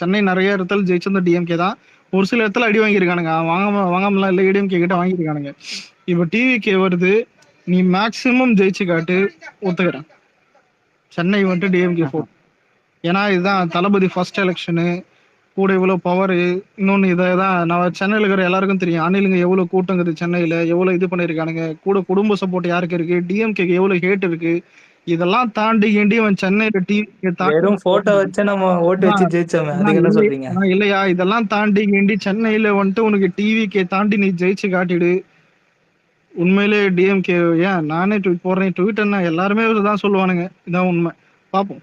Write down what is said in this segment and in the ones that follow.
சென்னை நிறைய இடத்துல ஜெயிச்சிருந்த டிஎம்கே தான். ஒரு சில இடத்துல அடி வாங்கியிருக்கானுங்க. வாங்காமலாம் இல்லை, ஏடிஎம்கே கிட்ட வாங்கியிருக்கானுங்க. இப்போ டிவிகே வருது, நீ மேக்சிமம் ஜெயிச்சு காட்டு, ஒத்துக்கிறேன். சென்னை வந்துட்டு டிஎம்கே 4. ஏன்னா இதுதான் தளபதி ஃபர்ஸ்ட் எலெக்ஷனு, கூட இவ்வளோ பவர். இன்னொன்று இதை தான் நான் சென்னையில் இருக்கிற எல்லாருக்கும் தெரியும். அணிலுங்க எவ்வளோ கூட்டங்குது சென்னையில், எவ்வளோ இது பண்ணியிருக்கானுங்க. கூட குடும்ப சப்போர்ட் யாருக்கு இருக்கு, டிஎம்கேக்கு எவ்வளோ ஹேட் இருக்கு. இதெல்லாம் தாண்டி இவன் சென்னையில டிவிகே வெறும் போட்டோ வச்சு நம்ம ஓட்டு வச்சு ஜெயிச்சோமே, அதுக்கு என்ன சொல்றீங்க? இல்லையா, இதெல்லாம் தாண்டி சென்னையில வந்துட்டு உனக்கு டிவிகே தாண்டி நீ ஜெயிச்சு காட்டிடு. உண்மையிலே டிஎம்கே ஏன் நானே ட்வீட் போடுறேன், ட்விட்டர்னா எல்லாருமே தான் சொல்லுவானுங்க, இதான் உண்மை. பார்ப்போம்.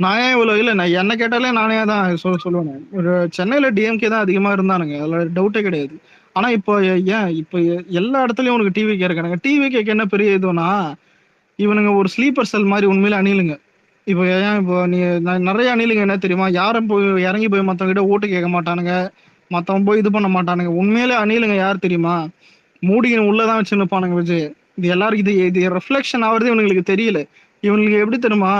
நான் ஏன் இவ்வளோ இல்லை, நான் என்ன கேட்டாலே நானே தான் சொல்லுவேன். ஒரு சென்னையில் டிஎம்கே தான் அதிகமாக இருந்தானுங்க, அதில் டவுட்டே கிடையாது. ஆனால் இப்போ ஏன் இப்போ எல்லா இடத்துலையும் உனக்கு டிவிகே இருக்கானுங்க. டிவிகேக்கு என்ன பெரிய இதுனா, இவனுங்க ஒரு ஸ்லீப்பர் செல் மாதிரி உண்மையில அணிலுங்க. இப்போ ஏன் இப்போ நீ நிறைய அணிலுங்க என்ன தெரியுமா, யாரும் போய் இறங்கி போய் மற்றவங்கிட்ட ஓட்டு கேட்க மாட்டானுங்க, மற்றவன் போய் இது பண்ண மாட்டானுங்க. உண்மையிலே அணிலுங்க யார் தெரியுமா, மூடின்னு உள்ளதான் வச்சு நிற்பானுங்க விஜய். இது எல்லாரும் இது ரிஃப்ளெக்ஷன் ஆகுறது இவனுங்களுக்கு தெரியல. இவனுங்களுக்கு எப்படி தெரியுமா,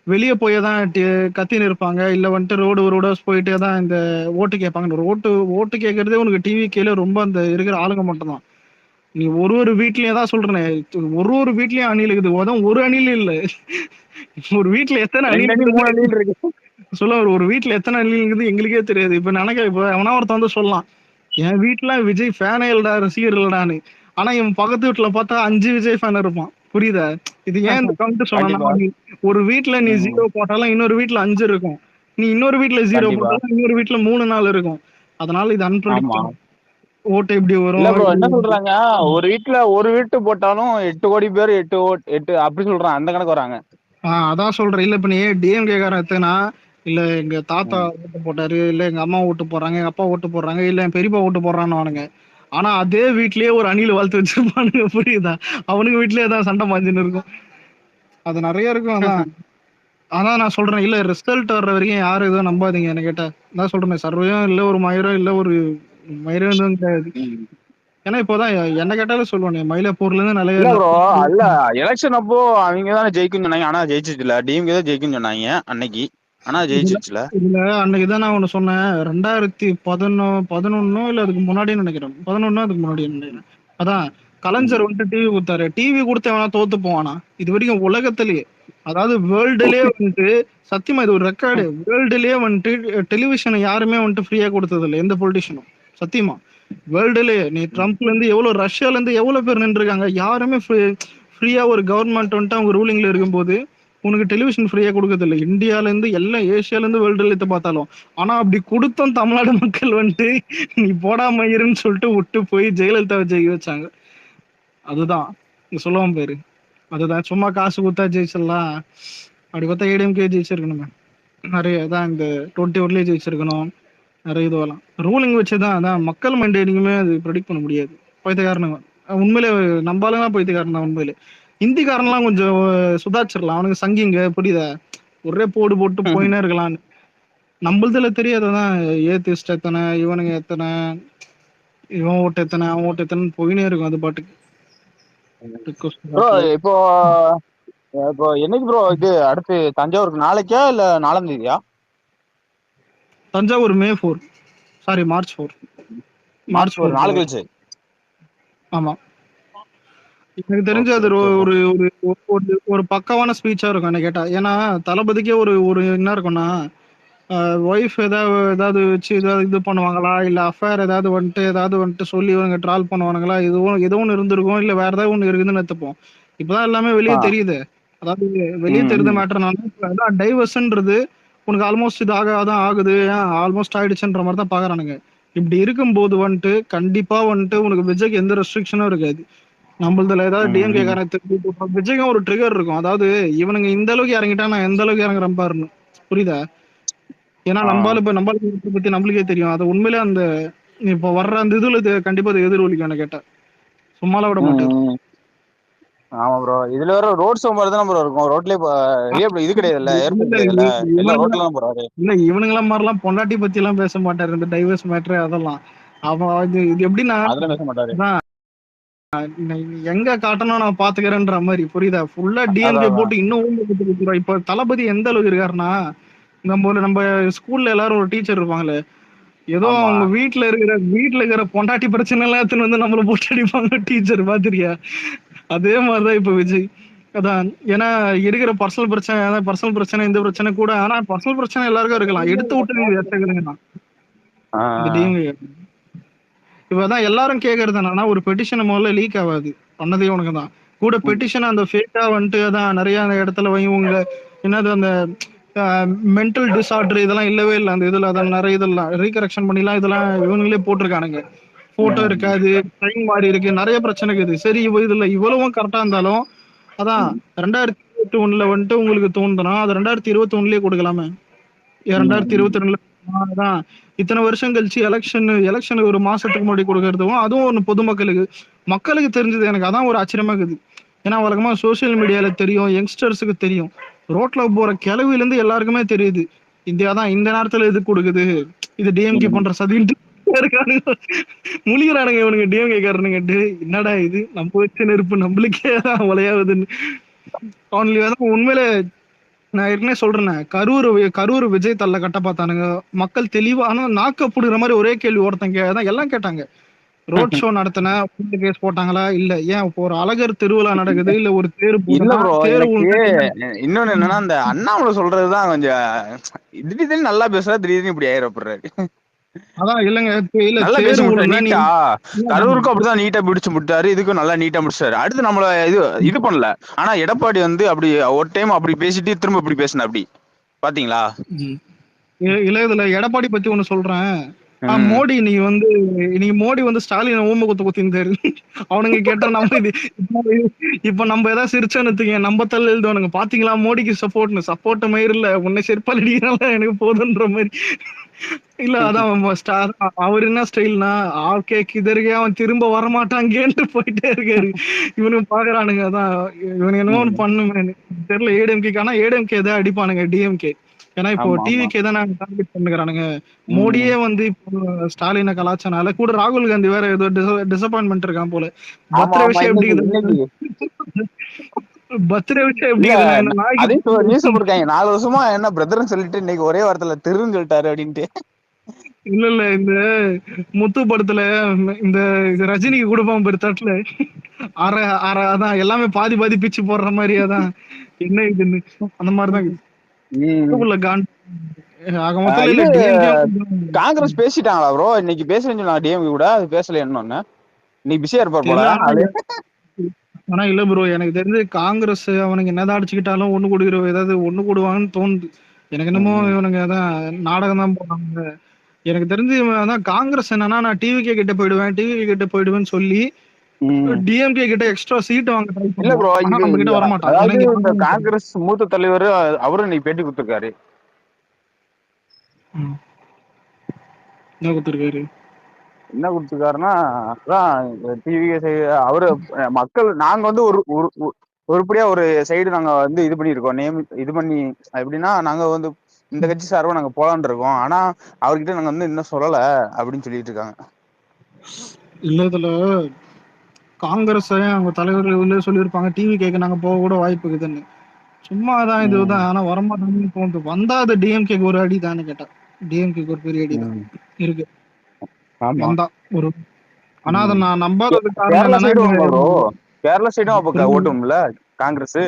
வெளியே போய் தான் கத்தின்னு இருப்பாங்க, இல்லை வந்துட்டு ரோடு போயிட்டே தான் இந்த ஓட்டு கேட்பாங்க. ஓட்டு கேட்கறதே உனக்கு டிவிகேல ரொம்ப அந்த இருக்கிற ஆளுங்க மட்டும்தான். நீ ஒரு வீட்லயே தான் சொல்றேன், ஒரு வீட்லயும் அணில் இருக்குது. உதவும் ஒரு அணில் இல்லை, ஒரு வீட்டுல எத்தனை அணில் இருக்கு சொல்ல, ஒரு வீட்டுல எத்தனை அணில் இருக்குது எங்களுக்கே தெரியாது. இப்ப நினைக்க, இப்ப எவனா ஒருத்தன் வந்து சொல்லலாம், என் வீட்டுல விஜய் ஃபேனே இல்லடா, ரசிகர் இல்லடான்னு. ஆனா இவன் பக்கத்து வீட்டுல பார்த்தா 5 விஜய் ஃபேன் இருப்பான். புரியுதா? இது ஏன் இந்த கவுண்ட் சொன்னா, ஒரு வீட்டுல நீ 0 போட்டாலும் இன்னொரு வீட்டுல 5 இருக்கும். நீ இன்னொரு வீட்டுல 0 போட்டாலும் இன்னொரு வீட்டுல 3-4 இருக்கும். அதனால இது அன்பிரடிக்டபிள். ஓட்டு எப்படி வரும் என்ன சொல்றாங்க, ஒரு வீட்டு போட்டாலும் 8 கோடி பேர் 8 அப்படி சொல்றாங்க, அந்த கணக்கு வராங்க. அதான் சொல்றேன். இல்ல இப்ப நீ டிஎம்கே காரன் எத்தனா, இல்ல எங்க தாத்தா ஓட்டு போட்டாரு, இல்ல எங்க அம்மா ஓட்டு போடுறாங்க, எங்க அப்பா ஓட்டு போடுறாங்க, இல்ல என் பெரியப்பா ஓட்டு போடுறான்னு. ஆனா அதே வீட்லயே ஒரு அணில் வளர்த்து வச்சிருப்பானுங்க. புரியுதா? அவனுக்கு வீட்லயே தான் சண்டை மாஞ்சின்னு இருக்கும். அது நிறைய இருக்கும். அதான் நான் சொல்றேன், இல்ல ரிசல்ட் வர்ற வரைக்கும் யாரும் எதுவும் நம்பாதீங்க. என்ன கேட்டா நான் சொல்றேன், சர்வையும் இல்ல, ஒரு மயிரும் இல்ல, ஒரு மயிரும் எதுவும் கிடையாது. ஏன்னா இப்போதான் என்ன கேட்டாலும் சொல்லுவானே, மயிலாப்பூர்ல இருந்து நிறைய இல்ல எலெக்ஷன் அப்போ அவங்க தானே ஜெயிக்கும் சொன்னாங்க, ஆனா ஜெயிச்சிச்சு இல்ல. டிஎம்கே தான் ஜெயிக்கும் சொன்னாங்க அன்னைக்கு, ஆனா ஜெயிச்சிச்சுல. இல்ல அன்னைக்குதான் நான் ஒண்ணு சொன்னேன், 2011 இல்ல அதுக்கு முன்னாடின்னு நினைக்கிறேன், 11 அதுக்கு முன்னாடி நினைக்கிறேன். அதான் கலைஞர் வந்துட்டு டிவி கொடுத்தாரு. டிவி கொடுத்தவனா தோத்து போவானா இது வரைக்கும் உலகத்திலேயே, அதாவது வேர்ல்டுலயே வந்துட்டு, சத்தியமா இது ஒரு ரெக்கார்டு, வேர்ல்டுலயே வந்துட்டு டெலிவிஷன் யாருமே வந்துட்டு ஃப்ரீயா கொடுத்தது இல்லை, எந்த பொலிட்டிஷனும். சத்தியமா வேர்ல்டுலயே, நீ ட்ரம்ப்ல இருந்து எவ்வளவு, ரஷ்யால இருந்து எவ்வளவு பேர் நின்று இருக்காங்க, யாருமே ஃப்ரீயா ஒரு கவர்மெண்ட் வந்துட்டு அவங்க ரூலிங்ல இருக்கும்போது உனக்கு டெலிவிஷன் ஃப்ரீயா கொடுக்கறது இல்லை. இந்தியால இருந்து எல்லாம், ஏசியால இருந்து வேர்ல்டுல எடுத்து பார்த்தாலும். ஆனா அப்படி கொடுத்தோம் தமிழ்நாடு மக்கள் வந்துட்டு நீ போடாம இருன்னு சொல்லிட்டு விட்டு போய் ஜெயலலிதாவை ஜெயிக்க வச்சாங்க. அதுதான் இங்க சொல்லுவான் பேரு, அதுதான் சும்மா காசு கொடுத்தா ஜெயிச்சிடலாம். அப்படி பார்த்தா ஏடிஎம்கே ஜெயிச்சிருக்கணுமே, நிறைய தான் இந்த 21 ஜெயிச்சிருக்கணும். நிறைய இதுவெல்லாம் ரூலிங் வச்சுதான், அதான் மக்கள் மைண்ட் எதுவுமே அது ப்ரெடிக்ட் பண்ண முடியாது. பைத்தியக்காரனுங்க உண்மையிலே, நம்பாலுங்க பைத்தியக்காரன் தான் உண்மையிலே. ஹிந்திக்காரன்லாம் கொஞ்சம் சுதாச்சிடலாம், அவனுக்கு சங்கிங்க, புரியுதா, ஒரே போட்டு போயினே இருக்கலாம்னு. நம்மளதுல தெரியாததான், ஏத்திஸ்ட் எத்தனை, இவனுங்க எத்தனை, இவன் ஓட்டு எத்தனை, அவன் ஓட்டு எத்தனை போயினே இருக்கும் அது பாட்டுக்கு. இப்போ என்னைக்கு ப்ரோ இது அடுத்து தஞ்சாவூருக்கு, நாளைக்கா இல்ல 4ஆம் தேதியா? Thanjavur May 4, sorry March 4. March 4 நாலு கழிச்சு. ஆமா, எனக்கு தெரிஞ்சு அது ஒரு ஒரு பக்காவான ஸ்பீச்சா இருக்கும் என்ன கேட்டா. ஏன்னா தளபதிக்கே ஒரு என்ன இருக்கும்னா, ஒய்ஃப் ஏதாவது வச்சு ஏதாவது இது பண்ணுவாங்களா, இல்ல அஃபேர் ஏதாவது வந்துட்டு சொல்லி இவங்க ட்ரால் பண்ணுவானுங்களா, ஏதோ ஒன்று இருந்திருக்கும், இல்ல வேற ஏதாவது ஒன்று இருக்குதுன்னு எடுத்துப்போம். இப்பதான் எல்லாமே வெளியே தெரியுது. அதாவது வெளியே தெரியுது மேட்டர்னால டைவர்ஸ்ன்றது உனக்கு ஆல்மோஸ்ட் இது தான் ஆகுது, ஆல்மோஸ்ட் ஆயிடுச்சுன்ற மாதிரி தான் பாக்குறானுங்க. இப்படி இருக்கும்போது வந்துட்டு கண்டிப்பா வந்துட்டு உனக்கு விஜய்க்கு எந்த ரெஸ்ட்ரிக்ஷனும் இருக்காது. நம்மளதுல ஏதாவது டிஎம்கே காரணத்துக்கு விஜய்க்கும் ஒரு ட்ரிகர் இருக்கும். அதாவது இவனுங்க இந்த அளவுக்கு இறங்கிட்டா நான் எந்த அளவுக்கு இறங்குறேன் பாருன்னு, புரியுதா? ஏன்னா நம்மளுக்கு பத்தி நம்மளுக்கே தெரியும். அது உண்மையிலே அந்த இப்ப வர்ற அந்த இதுல கண்டிப்பா அது எதிரொலிக்கும் கேட்டா, சும்மாலாம் விட மாட்டாரு. ஆமா ப்ரோ, இதுல வேற ரோட் ஷோ மாதிரி தான் ப்ரோ இருக்கும். ரோட்லயே இது கிடையாதுல்ல, ஏர்போர்ட் கிடையாதுல்ல, எல்லாம் ரோட்ல தான் போறாரு. இல்ல இவனுங்களாம் மாதிரிலாம் பொண்டாட்டி பத்தி எல்லாம் பேச மாட்டாரு, இந்த டைவர்ஸ் மேட்ரு அதெல்லாம். அவன் இது எப்படின்னா, அதெல்லாம் பேச மாட்டாரு. எங்க காட்டணும் நான் பாத்துக்கிறேன்ற மாதிரி, புரியுதா? ஃபுல்லா டிஎம்கே போட்டு இன்னும் இப்ப தளபதி எந்த அளவுக்கு இருக்காருன்னா, நம்ம ஸ்கூல்ல எல்லாரும் ஒரு டீச்சர் இருப்பாங்களே, ஏதோ ஆமா. அவங்க வீட்ல இருக்கிற பொண்டாட்டி பிரச்சனை எல்லாம் எடுத்துன்னு வந்து நம்மள போட்டு அடிப்பாங்க டீச்சர் பாத்திருக்கியா? அதே மாதிரிதான் இப்ப விஜய். அதான் ஏன்னா இருக்கிற பர்சனல் பிரச்சனை இந்த பிரச்சனை கூட, ஆனா பர்சனல் பிரச்சனை எல்லாருக்கும் இருக்கலாம். எடுத்து விட்டு ஏத்துக்கிறேன் ஆ. இந்த டிஎம்கே. இப்ப அதான் எல்லாரும் கேக்குறது என்னன்னா, ஒரு பெட்டிஷன் முதல்ல லீக் ஆகாது. பண்ணதே உனக்கு தான். கூட பெட்டிஷன் அந்த ஃபேக்கா வந்துட்டு அதான் நிறைய இடத்துல உங்க என்னது அந்த மென்டல் டிஸார்டர் இதெல்லாம் இல்லவே இல்லை அந்த இதுல. அதான் நிறைய இதெல்லாம் ரீகரெக்ஷன் பண்ணிலாம் இதெல்லாம் இவனுங்களே போட்டிருக்கானுங்க. போட்டோ இருக்காது, டைம் மாறி இருக்கு, நிறைய பிரச்சனை இருக்குது. சரி இதுல இவ்வளவும் கரெக்டா இருந்தாலும் அதான் 2021ல வந்துட்டு உங்களுக்கு தோணுதுன்னா அது 2021லயே கொடுக்கலாமே. 2022ல அதான் இத்தனை வருஷம் கழிச்சு எலெக்ஷனுக்கு ஒரு மாசத்துக்கு முன்னாடி கொடுக்கறதும் அதுவும் ஒண்ணு மக்களுக்கு தெரிஞ்சது. எனக்கு அதான் ஒரு ஆச்சரியமா இருக்குது. ஏன்னா வழக்கமா சோசியல் மீடியால தெரியும், யங்ஸ்டர்ஸுக்கு தெரியும், ரோட்ல போற கிளவில இருந்து எல்லாருக்குமே தெரியுது இந்தியா தான் இந்த நேரத்துல இது கொடுக்குது, இது டிஎம்கே பண்ற சதின்ட்டு இருக்கானுங்க. முழிக்கிறானுங்க இவனுங்க டிஎம்கே காரனுங்க. என்னடா இது நம்ம வச்ச நெருப்பு நம்மளுக்கே தான் உலையாவதுன்னு. அவனுக்கு உண்மையிலே நான் ஏற்கனவே சொல்றேனே, கரூர் விஜய் தள்ள கட்ட பார்த்தானுங்க. மக்கள் தெளிவா ஆனா நாக்க புடுற மாதிரி ஒரே கேள்வி ஒருத்தங்க எல்லாம் கேட்டாங்க. ரோட் ஷோ நடத்தின கேஸ் போட்டாங்களா? இல்ல. ஏன் இப்போ ஒரு அழகர் திருவிழா நடக்குது, இல்ல ஒரு தேர் இல்ல போகுதுன்னா ப்ரோ, தேர் எனக்கு இன்னொன்னு என்னன்னா, அந்த அண்ணாமலை சொல்றதுதான் கொஞ்சம் திடீர்னு நல்லா பேசுறா, திடீர்னு இப்படி ஆயிரப்படுறாரு. அதான் இல்லங்க இல்ல நல்லா பேசி தேர் முடிச்சாரு ஊழல்னா நீட்டா. கரூருக்கும் அப்படிதான் நீட்டா பிடிச்சு முடிச்சாரு, இதுக்கும் நல்லா நீட்டா முடிச்சாரு. அடுத்து நம்மள இது பண்ணல. ஆனா எடப்பாடி வந்து அப்படி ஒரு டைம் அப்படி பேசிட்டு திரும்ப இப்படி பேசின அப்படி பாத்தீங்களா? இல்ல இதுல எடப்பாடி பத்தி ஒண்ணு சொல்றேன். ம். மோடி வந்து ஸ்டாலின் ஊம குத்து குத்திருந்தாரு. அவனுங்க கேட்டா நம்ம இப்ப நம்ம ஏதாவது சிரிச்சோன்னு நம்ம தள்ள எழுதுவானுங்க. பாத்தீங்களா மோடிக்கு சப்போர்ட் மயிர் இல்ல உன்னை செருப்பால் அடிக்கிறாங்க எனக்கு போதுன்ற மாதிரி. இல்ல அதான் ஸ்டார் அவர் என்ன ஸ்டைல்னா ஆக்கே கிதறியே அவன் திரும்ப வரமாட்டாங்கன்ட்டு போயிட்டே இருக்காரு. இவனுக்கு பாக்குறானுங்க. அதான் இவனுக்கு என்னமோ ஒண்ணு பண்ணுமே தெரியல. ஏடிஎம்கே ஆனா ஏடிஎம்கே தான் அடிப்பானுங்க டிஎம்கே. ஏன்னா இப்போ ஆமா ஆமா. டிவிக்கே தான் டார்கெட் பண்ணுகிறானுங்க. மோடியே வந்து இப்போ ஸ்டாலினை கலாச்சனால கூட ராகுல் காந்தி வேற ஏதோ டிசப்பாயின்மெண்ட் இருக்கான் போல. ஆமா பர்த்டே ஆமா. விஷயம் எப்படி இன்னைக்கு பர்த்டே விஷயம் எப்படி இல்ல, என்ன அதையும் நியூஸ் நாய்க்கு போட்டிருக்காங்க. 4 வருஷமா என்ன பிரதர்ன்னு சொல்லிட்டு இன்னைக்கு ஒரே வாரத்துல திருன்னு சொல்லிட்டாரு அப்படின்ட்டு. இல்ல இந்த முத்து படத்துல இந்த ரஜினிக்கு கொடுப்பான் பேரு தட்டுல அரை அரை அதான் எல்லாமே பாதி பாதி பிச்சு போடுற மாதிரி. அதான் என்ன இதுன்னு அந்த மாதிரிதான் ஆக மொத்தம் இல்ல இது டிஎம்கே காங்கிரஸ் பேசிட்டாங்களா ப்ரோ? இன்னைக்கு பேசுறேன்னு சொன்னாங்க டிஎம்கே கூட, அது பேசல இன்னொன்னு. இன்னைக்கு பிஸியா இருப்பார் போல தெரியல. ஆளு. ஆனா இல்ல ப்ரோ, எனக்கு தெரிஞ்சு காங்கிரஸ் அவனுக்கு என்னதான் அடிச்சுக்கிட்டாலும் ஒண்ணு கூடுகிற ஏதாவது ஒண்ணு கூடுவாங்கன்னு தோணுது. எனக்கு என்னமோ இவனுங்க அதான் நாடகம் தான் போடுறாங்க. எனக்கு தெரிஞ்சு அதான் காங்கிரஸ் என்னன்னா நான் டிவிகே கிட்ட போயிடுவேன்னு சொல்லி டிஎம்கே கிட்ட எக்ஸ்ட்ரா சீட் வாங்க ட்ரை இல்ல பண்ணுவான். ப்ரோ, ஆனா இது நம்ம கிட்ட வரமாட்டான். ஏன்னா அதாவது இங்க இந்த காங்கிரஸ் மூத்த தலைவர் அவரும் இன்னைக்கு பேட்டி கொடுத்திருக்காரு. என்ன கொடுத்துருக்காரு? என்ன கொடுத்திருக்காருன்னா, அதான் டிவி அவரு மக்கள் நாங்க வந்து ஒருபடியா ஒரு சைடு நாங்க வந்து இது பண்ணிருக்கோம். இது பண்ணி எப்படின்னா, நாங்க வந்து இந்த கட்சி சார்பா நாங்க போலான் இருக்கோம். ஆனா அவர்கிட்ட நாங்க வந்து இன்னும் சொல்லல அப்படின்னு சொல்லிட்டு இருக்காங்க. இல்ல இதுல காங்கிரஸ் அவங்க தலைவர்கள் உள்ளே சொல்லியிருப்பாங்க டிவி கேட்க நாங்க போக கூட வாய்ப்பு இருக்குதுன்னு. சும்மா தான் இதுதான். ஆனா வரமாட்டாங்கன்னு தோணுது. வந்தா அது டிஎம்கேக்கு ஒரு அடி தானே கேட்டா. டிஎம்கேக்கு ஒரு பெரிய அடி தான் இருக்கு. வந்தா ஒரு ஆனா அதை நான் நம்பாதது காரணம் கேரளா என்னன்னா சைடும் ப்ரோ, கேரளா சைடும் அப்ப ஓட்டும்ல காங்கிரஸ்.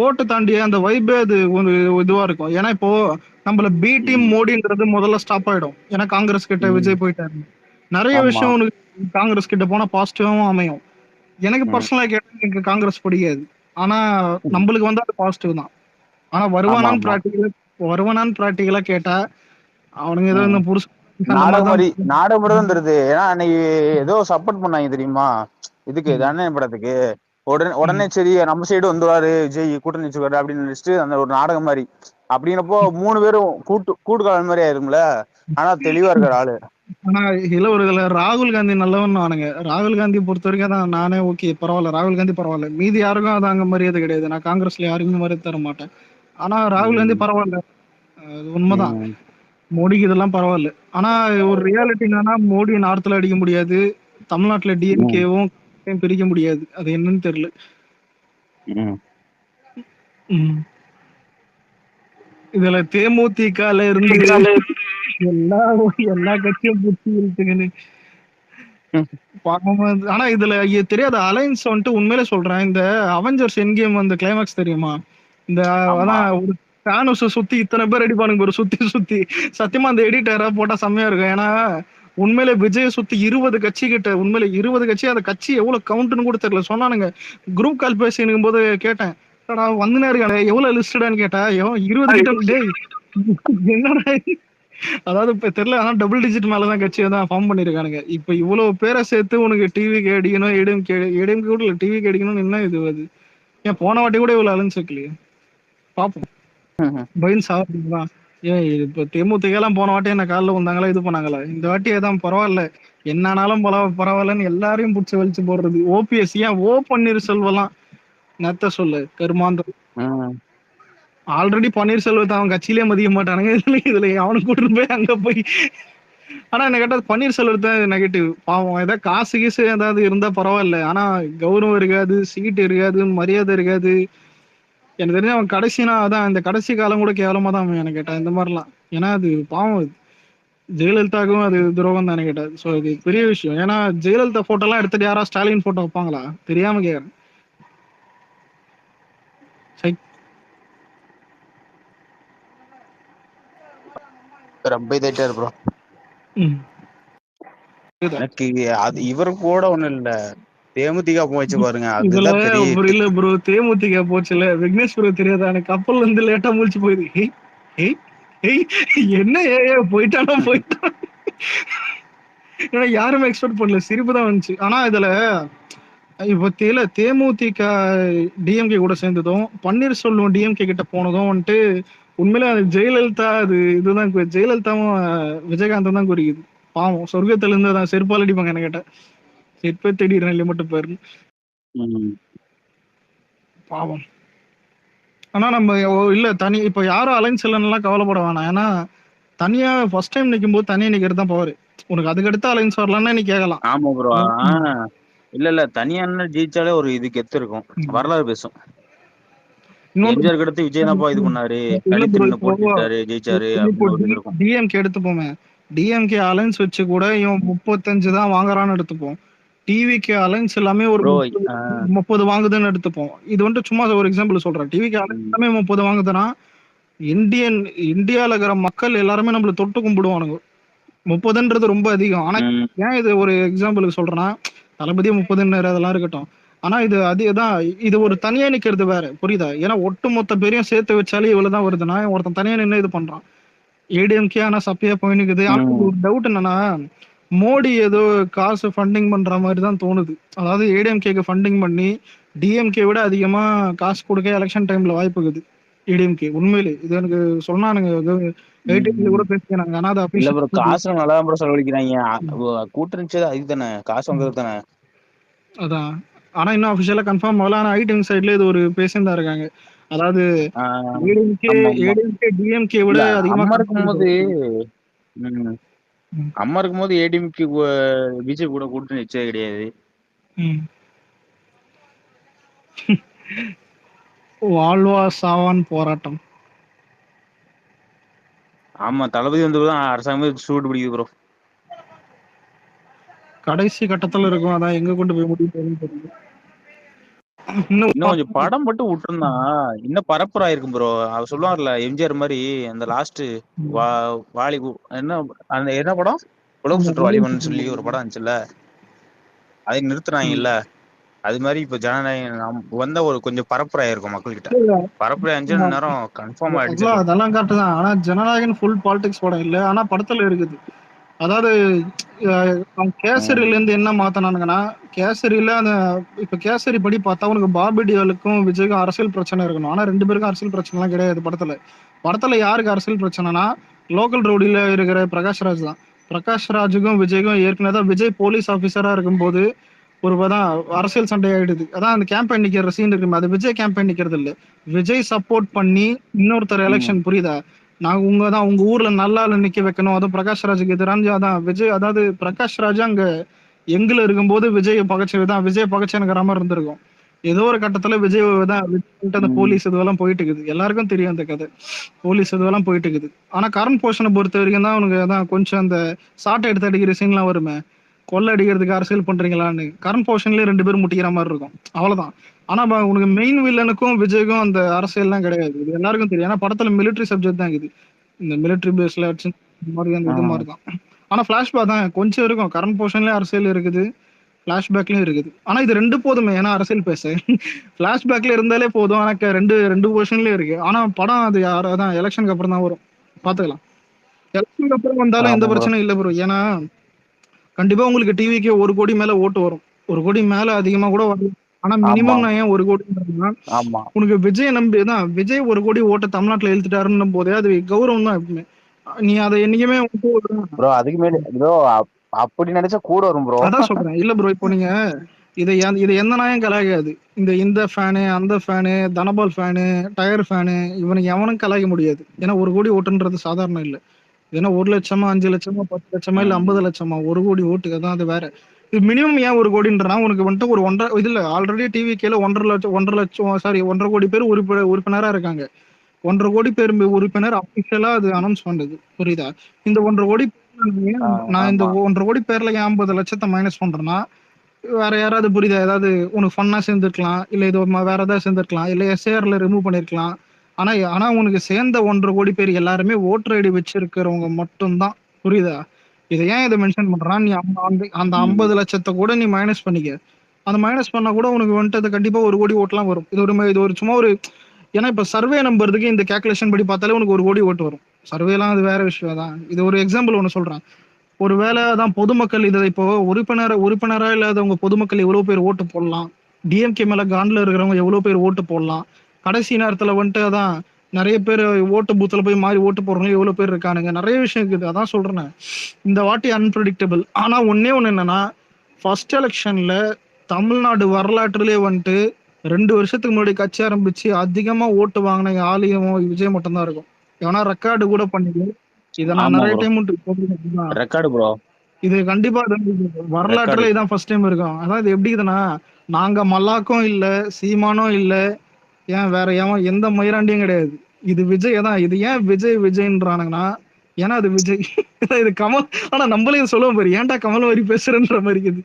ஓட்டு தாண்டி அந்த வைபே அது ஒரு இதுவா இருக்கும். ஏன்னா இப்போ நம்மள பி டீம் மோடின்றது முதல்ல ஸ்டாப் ஆயிடும். ஏன்னா காங்கிரஸ் கிட்ட விஜய் போயிட்டாரு. நிறைய ஆமா. விஷயம் உனக்கு காங்கிரஸ் கிட்ட போனா பாசிட்டிவாவும் அமையும். எனக்கு பர்சனலா கேட்டா எனக்கு காங்கிரஸ் பிடிக்காது. ஆனா நம்மளுக்கு வந்து அது பாசிட்டிவ் தான். ஆனா வருவானான்னு பிராக்டிகலா கேட்டா அவனுங்க ஏதோ இந்த புருஷன் நாடகம் தான் தருது. ஏன்னா அன்னைக்கு ஏதோ சப்போர்ட் பண்ணாங்க தெரியுமா இதுக்கு, தானே படத்துக்கு. உடனே சரி நம்ம சைடு வந்துருவாரு விஜய் கூட்டணி வச்சுக்காரு அப்படின்னு நினைச்சிட்டு அந்த ஒரு நாடகம் மாதிரி. அப்படின்னப்போ 3 பேரும் கூட்டுக்கால மாதிரி ஆயிரும்ல. ஆனா தெளிவா இருக்கிற ஆளு. ஆனா இளவர்கள ராகுல் காந்தி நல்லவன் ஆனுங்க. ராகுல் காந்தி பொறுத்த வரைக்கும் தான் நானே ஓகே பரவாயில்ல, ராகுல் காந்தி பரவாயில்ல. மீதி யாருக்கும் அது அங்க மரியாதை கிடையாது. நான் காங்கிரஸ்ல யாருக்குமே மரியாதை தர மாட்டேன். ஆனா ராகுல் காந்தி பரவாயில்ல, அது உண்மைதான். மோடிக்கு இதெல்லாம் பரவாயில்ல. ஆனா ஒரு ரியாலிட்டி என்னன்னா மோடி நார்த்ல அடிக்க முடியாது, தமிழ்நாட்டுல டிஎம்கேவும் பிரிக்க முடியாது. அது என்னன்னு தெரியல. இதுல தேமுதிகல இருந்து எல்லா எல்லா கட்சியும் புடிச்சு இழுத்துக்கின்னு பாவமா இருந்துச்சு. ஆனா இதுல தெரியாத அலைன்ஸ் வந்துட்டு உண்மையிலே சொல்றேன். இந்த அவெஞ்சர்ஸ் எண்ட் கேம் அந்த கிளைமாக்ஸ் தெரியுமா? இந்த ஆமா அதான் ஒரு தானோஸ சுத்தி இத்தனை பேர் அடிப்பானுங்க பாரு சுத்தி சுத்தி. சத்தியமா அந்த எடிட்டரா போட்டா செம்மையா இருக்கும். ஏன்னா உண்மையிலே விஜய சுத்தி 20 கட்சி கிட்ட உண்மையிலே 20 கட்சி அந்த கட்சி எவ்வளவு கவுண்ட்னு கூட தெரியல. சொன்னானுங்க குரூப் கால் பேசினுக்கும் போது கேட்டேன். என்னடா வந்துனே இருக்கானே எவ்வளவு லிஸ்டடான்னு கேட்டா 20 கிட்ட டேய் என்னடா இது? அதாவது இப்ப தெரியல ஆனா டபுள் டிஜிட் மேலதான் கட்சியை தான் ஃபார்ம் பண்ணிருக்கானுங்க. இப்ப இவ்வளவு பேரை சேர்த்து உனக்கு டிவிக்கு அடிக்கணும் ஏடிஎம் கூட இல்ல டிவிக்கு அடிக்கணும்னு என்ன இது அது? ஏன் போன வாட்டி கூட இவ்வளவு அலைன்ஸ் வைக்கலையே? பாப்போம். பைன் சாப்பிடுங்களா? ஏன் இப்ப தேமுதிக எல்லாம் போன வாட்டி என்ன காலில் வந்தாங்களா இது பண்ணாங்களா? இந்த வாட்டி ஏதான் பரவாயில்ல என்னானாலும் பரவாயில்லன்னு எல்லாரையும் பிடிச்சி வலிச்சு போடுறது. ஓபிஎஸ் ஏன் ஓ பன்னீர்செல்வம் நத்த சொல்லு கருமாந்திரம். ஆல்ரெடி பன்னீர்செல்வத்தை அவன் கட்சியிலே மதிக்க மாட்டானுங்க. இதுல அவனுக்கு கூட்டிட்டு போய் அங்க போய் ஆனா என்ன கேட்டா பன்னீர்செல்வத்தை நெகட்டிவ் பாவம். ஏதாவது காசு கீசு ஏதாவது இருந்தா பரவாயில்ல. ஆனா கௌரவம் இருக்காது, சீட் இருக்காது, மரியாதை இருக்காது. எனக்கு தெரிஞ்ச அவன் கடைசினா அதான் இந்த கடைசி காலம் கூட கேவலமா தான் அவன் எனக்கு கேட்டான் இந்த மாதிரிலாம். ஏன்னா அது பாவம் அது. ஜெயலலிதாவுக்கும் அது துரோகம் தான் எனக்கு கேட்டாது. ஸோ இது பெரிய விஷயம். ஏன்னா ஜெயலலிதா போட்டோ எல்லாம் எடுத்துட்டு யாரா ஸ்டாலின் போட்டோ வைப்பாங்களா? தெரியாம கேக்குறேன். சை. ரொம்ப இதாயிட்டாரு ப்ரோ. ம். எனக்கு அது இவரு கூட ஒண்ணும் இல்ல, தேமுதிக போச்சு பாருங்க, இதுல அதுதான் பெரிய ஒரு hit. இல்ல ப்ரோ தேமுதிக போச்சுல விக்னேஷ் ப்ரோ தெரியாதா? எனக்கு கப்பல்ல இருந்து லேட்டா முழிச்சு போயிது. ஹேய் ஹேய் ஹேய் என்ன போயிட்டானா போயிட்டான். ஏன்னா யாருமே எக்ஸ்பெக்ட் பண்ணல. சிரிப்பு தான் வந்துச்சு. ஆனா இதுல இப்ப தேமுதிக டிஎம்கே கூட சேர்ந்ததும் பன்னீர்செல்வம் டிஎம்கே கிட்ட போனதும் வந்துட்டு உண்மையிலே அது ஜெயலலிதா அது இதுதான் ஜெயலலிதாவும் விஜயகாந்தும் தான் குறிக்குது. பாவம் சொர்க்கத்துல இருந்து தான் செருப்பால் அடிப்பாங்க என்ன கேட்டா. செருப்பே தேடிடுறேன் இல்லை மட்டும் பாரு. பாவம். ஆனா நம்ம இல்ல தனி இப்ப யாரும் அலைன்ஸ் இல்லைன்னா கவலைப்பட வேணாம். ஏன்னா தனியா ஃபர்ஸ்ட் டைம் நிற்கும் போது தனியா நிக்கிறது தான் பவர். உனக்கு அதுக்கு அடுத்த அலைன்ஸ் வரலாம்னா நீ கேட்கலாம். ஆமா ப்ரோ. இல்ல தனியா ஜெயிச்சாலே ஒரு இது கெத்து இருக்கும், வரலாறு பேசும். எம்ஜிஆர் அடுத்து விஜய் தான்ப்பா இது பண்ணாரு, தனித்து நின்னு போட்டிட்டாரு ஜெயிச்சாரு அப்படின்னு ஒரு இது இருக்கும். டிஎம்கே எடுத்துப்போமே, டிஎம்கே அலைன்ஸ் வச்சு கூட இவன் 35 தான் வாங்குறான்னு எடுத்துப்போம். டிவிக்கு அலைன்ஸ் எல்லாமே ஒரு 30 வாங்குதுன்னு எடுத்துப்போம். இது வந்துட்டு சும்மா ஒரு எக்ஸாம்பிள் சொல்றேன். டிவிக்கு அலைன்ஸ் எல்லாமே 30 வாங்குதுன்னா இந்தியால இருக்கிற மக்கள் எல்லாருமே நம்மள தொட்டு கும்பிடுவானுங்க. 30ன்றது ரொம்ப அதிகம். ஆனா ஏன் இது ஒரு எக்ஸாம்பிளுக்கு சொல்றேன்னா தளபதியே 30 அதெல்லாம் இருக்கட்டும். ஆனா இது அதுதான் இது ஒரு தனியா நிக்கிறது வேற புரியுதா? ஏன்னா ஒட்டுமொத்த பேரையும் சேர்த்து வச்சாலே இவ்வளவுதான் வருதுன்னா ஒருத்தன் தனியா நின்று இது பண்றான். ஏடிஎம்கே ஆனா சப்பையா போயினுக்குது. ஆனா ஒரு டவுட் என்னன்னா மோடி ஏதோ காசு ஃபண்டிங் பண்ற மாதிரி தான் தோணுது. அதாவது ஏடிஎம்கேக்கு ஃபண்டிங் பண்ணி டிஎம்கே விட அதிகமா காசு கொடுக்க எலெக்ஷன் டைம்ல வாய்ப்பு இருக்குது ஏடிஎம்கே. உண்மையிலே இது எனக்கு சொன்னானுங்க கூட பேசிக்கிறாங்க. ஆனா அது இல்ல ப்ரோ, காசு நல்லா ப்ரோ செலவழிக்கிறாங்க. கூட்டணிச்சது அதுதானே, காசு வாங்குறது தானே. அதான். ஆனா இன்னும் அபிஷியலா கன்ஃபார்ம் ஆகல. ஆனா ஐடிஎம் சைடுல இது ஒரு பேசியிருந்தா இருக்காங்க. அதாவது ஏடிஎம்கே டிஎம்கே விட அதிகமா அம்மா இருக்கும்போது ஏடிஎம்கே பிஜேபி கூட கூட்டணி வச்சே கிடையாது. வாழ்வா சாவான் போராட்டம். ஆமா, தளபதி வந்துதான் அரசாங்கமே சூடு பிடிக்குது ப்ரோ. கடைசி கட்டத்துல இருக்கும். அதான் எங்க கொண்டு போய் முடியும் தெரியல. இன்னும் கொஞ்சம் படம் மட்டும் விட்டுருந்தா இன்னும் பரப்புராயிருக்கும் ப்ரோ. அவர் சொல்லுவார்ல எம்ஜிஆர் மாதிரி அந்த லாஸ்ட் வாலி என்ன அந்த என்ன படம் உலகம் சுற்று வாலிபன் சொல்லி ஒரு படம் இருந்துச்சுல்ல, அதை நிறுத்துறாங்க இல்ல, அது மாதிரி இப்ப ஜனநாயகம் வந்த ஒரு கொஞ்சம் பரப்புராயிருக்கும் மக்கள் கிட்ட. பரப்புரை 5 நேரம் கன்ஃபார்ம் ஆயிடுச்சு. அதெல்லாம் கரெக்ட் தான். ஆனா ஜனநாயகன் ஃபுல் பாலிடிக்ஸ் படம் இல்ல. ஆனா படத்துல இருக்குது. அதாவது கேசரியில இருந்து என்ன மாத்தினானுங்கன்னா கேசரியில அந்த இப்ப கேசரி படி பார்த்தா உனக்கு பாபி டியோலுக்கும் விஜய்க்கும் அரசியல் பிரச்சனை இருக்கணும். ஆனா 2 பேருக்கும் அரசியல் பிரச்சனை எல்லாம் கிடையாது படத்துல. படத்துல யாருக்கு அரசியல் பிரச்சனைனா லோக்கல் ரவுடியில இருக்கிற பிரகாஷ்ராஜ் தான். பிரகாஷ்ராஜுக்கும் விஜய்க்கும் ஏற்கனவே தான் விஜய் போலீஸ் ஆபீசரா இருக்கும்போது ஒருதான் அரசியல் சண்டை ஆயிடுது. அதான் அந்த கேம்பெயின் நிக்கிற சீன் இருக்கு. அது விஜய் கேம்பெயின் நிக்கிறது இல்ல, விஜய் சப்போர்ட் பண்ணி இன்னொருத்தர் எலெக்ஷன் புரியுதா? நாங்க உங்க ஊர்ல நல்லா நிக்க வைக்கணும், அதுவும் பிரகாஷ்ராஜுக்கு எதிரான அதான் விஜய். அதாவது பிரகாஷ்ராஜ் அங்க எங்குல இருக்கும்போது விஜய் பகச்சதான் விஜய் பகச்சனுங்கிற மாதிரி இருந்திருக்கும். ஏதோ ஒரு கட்டத்துல விஜய் தான் அந்த ம். போலீஸ் இதுவெல்லாம் போயிட்டு இருக்குது. எல்லாருக்கும் தெரியும் அந்த கதை. போலீஸ் இதுவெல்லாம் போயிட்டு இருக்குது. ஆனா கரண் போஷனை பொறுத்த வரைக்கும் தான் அவனுக்கு அதான் கொஞ்சம் அந்த சாட்டை எடுத்து அடிக்கிற சீன்லாம் வருமே. கொள்ளை அடிக்கிறதுக்கு அரசியல் பண்றீங்களான்னு. கரண் போஷன்லயே 2 பேரும் முட்டிக்கிற மாதிரி இருக்கும். அவ்வளவுதான். ஆனா உனக்கு மெயின் வில்லனுக்கும் விஜய்க்கும் அந்த அரசியல்லாம் கிடையாது. இது எல்லாருக்கும் தெரியும். ஏன்னா படத்துல மிலிட்டரி சப்ஜெக்ட் தான் இது. இந்த மிலிட்டரி பேஸ்ல அடிச்சு இந்த மாதிரி அந்த இது மாதிரி தான். ஆனா பிளாஷ்பேக் தான் கொஞ்சம் இருக்கும். கரண் போர்ஷன்லயும் அரசியல் இருக்குது, பிளாஷ்பேக்லயும் இருக்குது. ஆனா இது 2 போதுமே, ஏன்னா அரசியல் பேச. பிளாஷ்பேக்ல இருந்தாலே போதும். ஆனா ரெண்டு ரெண்டு போர்ஷன்லயும் இருக்கு. ஆனா படம் அது அதான் எலெக்ஷனுக்கு அப்புறம் தான் வரும். பாத்துக்கலாம். எலெக்ஷனுக்கு அப்புறம் வந்தாலும் எந்த ஆமா ப்ரோ. பிரச்சனையும் இல்லை ப்ரோ. ஏன்னா கண்டிப்பா உங்களுக்கு டிவிக்கு 1 கோடி மேல ஓட்டு வரும். 1 கோடி மேல அதிகமா கூட வரும். ஆனா ஆமா மினிமம் நான் ஏன் 1 கோடின்றதுன்னா, ஆமா. உனக்கு விஜய் நம்பி தான் விஜய் 1 கோடி ஓட்ட தமிழ்நாட்டுல இழுத்துட்டாருன்னும் போதே அது கௌரவம் தான் எப்பவுமே. நீ அதை என்னைக்குமே ப்ரோ அதுக்கு மேல ப்ரோ அப்படி நினைச்சா கூட வரும் ப்ரோ. அதான் சொல்றேன். இல்ல ப்ரோ, இப்போ நீங்க இதை எந்த நாயம் கலாய்க்காது. இந்த ஃபேனு, அந்த ஃபேனு, தனபால் ஃபேனு, டயர் ஃபேனு, இவனுக்கு எவனும் கலாய்க்க முடியாது. ஏன்னா 1 கோடி ஓட்டுன்றது சாதாரணம் இல்ல. ஏன்னா 1 லட்சமா, 5 லட்சமா, 10 லட்சமா, இல்ல 50 லட்சமா, 1 கோடி ஓட்டுக்கு தான் அது வேற. இது மினிமம் ஏன் 1 கோடின்றனா, உனக்கு வந்துட்டு ஒரு 1.5 இதுல ஆல்ரெடி டிவிக்கேல 1.5 லட்சம் சாரி 1.5 கோடி பேர் உறுப்பினரா இருக்காங்க. 1.5 கோடி பேர் உறுப்பினர் அபிஷியலா அது அனௌன்ஸ் பண்ணுது. புரியுதா? இந்த 1.5 கோடி நான் இந்த ஆமா. 1.5 கோடி பேர்ல ஏன் 50 லட்சத்தை மைனஸ் பண்றேன்னா, வேற யாராவது புரியுதா? ஏதாவது உனக்கு ஃபன்னா சேர்ந்துருக்கலாம், இல்ல இது வேற ஏதாவது சேர்ந்துருக்கலாம், இல்ல எஸ்ஏஆர்ல ரிமூவ் பண்ணிருக்கலாம். ஆனா ஆனா உனக்கு சேர்ந்த 1.5 கோடி பேர் எல்லாருமே ஓட்டர் ஐடி வச்சிருக்கிறவங்க மட்டும்தான். புரியுதா? இதை மென்ஷன் பண்றான். நீ அந்த ம். 50 லட்சத்தை கூட நீ மைனஸ் பண்ணிக்க. அந்த மைனஸ் பண்ணா கூட உனக்கு வந்துட்டு அது கண்டிப்பா 1 கோடி ஓட்டுலாம் வரும். இது ஒரு சும்மா ஒரு, ஏன்னா இப்ப சர்வே நம்புறதுக்கு இந்த கேல்குலேஷன் படி பார்த்தாலே உனக்கு 1 கோடி ஓட்டு வரும். சர்வேலாம் அது வேற விஷயம் தான். இது ஒரு எக்ஸாம்பிள் ஒன்னு சொல்றேன். ஒருவேளை தான் பொதுமக்கள் இதை இப்போ உறுப்பினரா இல்லாதவங்க பொதுமக்கள் எவ்வளவு பேர் ஓட்டு போடலாம், டிஎம்கே மேல காண்ட்ல இருக்கிறவங்க எவ்வளவு பேர் ஓட்டு போடலாம், கடைசி நேரத்துல வந்துட்டு அதான் நிறைய பேர் ஓட்டு பூத்துல போய் மாறி ஓட்டு போடுறவங்க எவ்வளவு பேர் இருக்கானுங்க, நிறைய விஷயம் இருக்குது. அதான் சொல்றேன், இந்த வாட்டி அன்பிரடிக்டபிள். ஆனா ஒன்னே ஒண்ணு என்னன்னா, ஃபர்ஸ்ட் எலெக்ஷன்ல தமிழ்நாடு வரலாற்றுலயே வந்துட்டு 2 வருஷத்துக்கு முன்னாடி கட்சி ஆரம்பிச்சு அதிகமா ஓட்டு வாங்கின ஆலயம் விஜய் மட்டும்தான் இருக்கும். ஏன்னா ரெக்கார்டு கூட பண்ணிடு. இதை நான் ஆமா நிறைய ப்ரோ. Time record bro. இது கண்டிப்பா ரெக்கார்டு. வரலாற்றுல இதான் ஃபர்ஸ்ட் டைம் இருக்கும். அதான் இது எப்படி இருக்குதுன்னா, நாங்க மல்லாக்கும் இல்ல, சீமானும் இல்ல, ஏன் வேற எவன் எந்த மயிராண்டியும் கிடையாது. இது விஜய் தான். இது ஏன் விஜய் விஜய்ன்றானுங்கன்னா, ஏன்னா அது விஜய். இது கமல். ஆனா நம்மளே இதை சொல்லுவோம் பாரு, ஏன்டா கமல் மாதிரி பேசுறன்ற மாதிரி இருக்குது.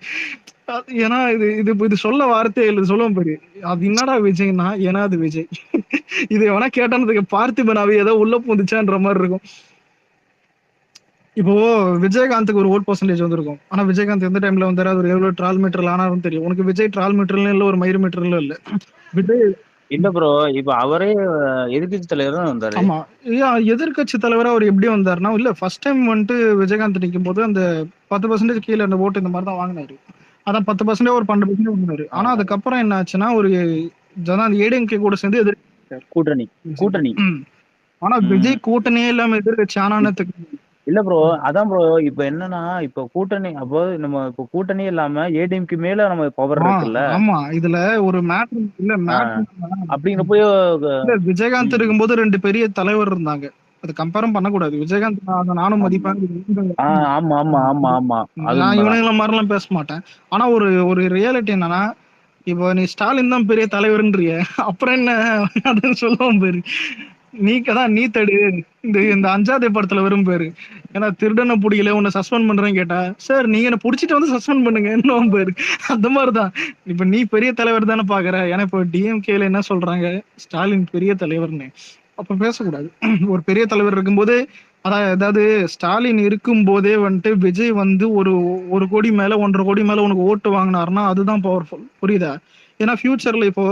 ஏன்னா இது இது இது சொல்ல வார்த்தையே இல்லை, சொல்லுவோம் பாரு. அது என்னடா விஜய்னா, ஏன்னா அது விஜய். இது எவனா கேட்டானதுக்கு பார்த்திபனாவே ஏதோ உள்ள பூந்துச்சான்ற மாதிரி இருக்கும். இப்போ விஜயகாந்துக்கு ஒரு ஓட் பர்சன்டேஜ் வந்திருக்கும். ஆனா விஜயகாந்த் எந்த டைம்ல வந்தாரு, அவர் எவ்வளவு ட்ரால் மீட்டர்ல ஆனாரும் தெரியும். உனக்கு விஜய் ட்ரால் மீட்டர்ல இல்ல, ஒரு மயிர் மீட்டர்ல இல்ல. விஜய் இல்ல ப்ரோ இப்ப அவரே எதிர்கட்சி தலைவர் தான் வந்தாரு. ஆமா. எதிர்க்கட்சி தலைவரா அவர் எப்படி வந்தாருன்னா, இல்ல ஃபர்ஸ்ட் டைம் வந்துட்டு விஜயகாந்த் நிக்கும் போது அந்த 10% கீழ அந்த ஓட்டு இந்த மாதிரி தான் வாங்கினாரு. அதான் 10% ஒரு 12% வாங்கினாரு. ஆனா ஆஹ் அதுக்கப்புறம் என்ன ஆச்சுன்னா, ஒரு ஜனம் ஏடிஎம்கே கூட சேர்ந்து கூட்டணி கூட்டணி. ம். ஆனா ம். விஜய் கூட்டணியே இல்லாம எதிர்க்கட்சி ஆனானதுக்கு இல்ல ப்ரோ அதான் ப்ரோ இப்ப என்னன்னா இப்ப கூட்டணி அப்போ நம்ம இப்ப கூட்டணியே இல்லாம ஏடிஎம்க்கு மேல நம்ம பவர் இருக்குல்ல. ஆமா. இதுல ஒரு மேட்ரு இல்ல மேட்ரு அப்படிங்கிறப்போ இல்ல, விஜயகாந்த் ம். இருக்கும்போது 2 பெரிய தலைவர் இருந்தாங்க. அது கம்பேரும் பண்ணக்கூடாது. விஜயகாந்த் நானும் ஆமா மதிப்பேன். ஆமா ஆமா ஆமா ஆமா அது நான் உண்மைதான். இவனுங்கள மாதிரிலாம் பேச மாட்டேன். ஆனா ஒரு ஒரு ரியாலிட்டி என்னன்னா, இப்போ நீ ஸ்டாலின் தான் பெரிய தலைவர்ன்றிய, அப்புறம் என்ன அதுன்னு சொல்லுவோம் பாரு. நீ தடு. இந்த அஞ்சாதே படத்துல வரும் பாரு. ஏன்னா திருடனை புடிக்கல, உன்னை சஸ்பெண்ட் பண்றேன்னு கேட்டா, சார் நீங்க என்ன புடிச்சிட்டு வந்து சஸ்பெண்ட் பண்ணுங்க என்னவும் பாரு. அந்த மாதிரிதான். இப்ப நீ பெரிய தலைவர் தானே பாக்குற. ஏன்னா இப்போ டிஎம்கேல என்ன சொல்றாங்க, ஸ்டாலின் பெரிய தலைவர்னு. அப்ப பேசக்கூடாது. ஒரு பெரிய தலைவர் இருக்கும்போது, அதாவது ஸ்டாலின் இருக்கும்போதே வந்துட்டு விஜய் வந்து ஒரு 1 கோடி மேல 1.5 கோடி மேல உனக்கு ஓட்டு வாங்கினாருன்னா அதுதான் பவர்ஃபுல். புரியுதா? ஏன்னா ஃபியூச்சர்ல இப்போ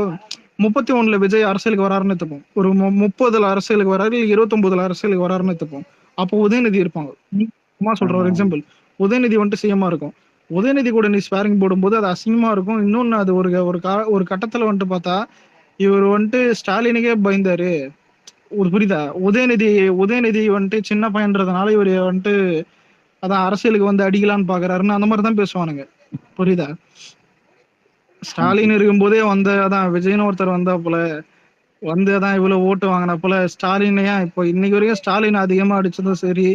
31ல விஜய் அரசியலுக்கு வராருன்னு எடுத்துப்போம். ஒரு 30ல அரசியலுக்கு வராரு, இல்ல 29ல அரசியலுக்கு வராருன்னு எடுத்துப்போம். அப்போ உதயநிதி இருப்பாங்க. சும்மா சொல்ற ஒரு ம். எக்ஸாம்பிள். உதயநிதி வந்துட்டு சிஎம்மா இருக்கும். உதயநிதி கூட நீ ஸ்பேரிங் போடும்போது அது அசிங்கமா இருக்கும். இன்னொன்னு அது ஒரு ஒரு கட்டத்துல வந்துட்டு பார்த்தா, இவர் வந்துட்டு ஸ்டாலினுக்கே பயந்தாரு. ஒரு புரியுதா? உதயநிதி உதயநிதி வந்துட்டு சின்ன பையன்றதுனால இவரு வந்துட்டு அதான் அரசியலுக்கு வந்து அடிக்கலான்னு பாக்குறாருன்னு அந்த மாதிரி தான் பேசுவானுங்க. புரியுதா? ஸ்டாலின் இருக்கும்போதே அதான் விஜய்னு ஒருத்தர் வந்தாப்புல வந்து அதான் இவ்வளவு ஓட்டு வாங்கினப்பல ஸ்டாலின் ஏன் இப்போ இன்னைக்கு வரைக்கும் ஸ்டாலின் அதிகமா அடிச்சதும் சரி,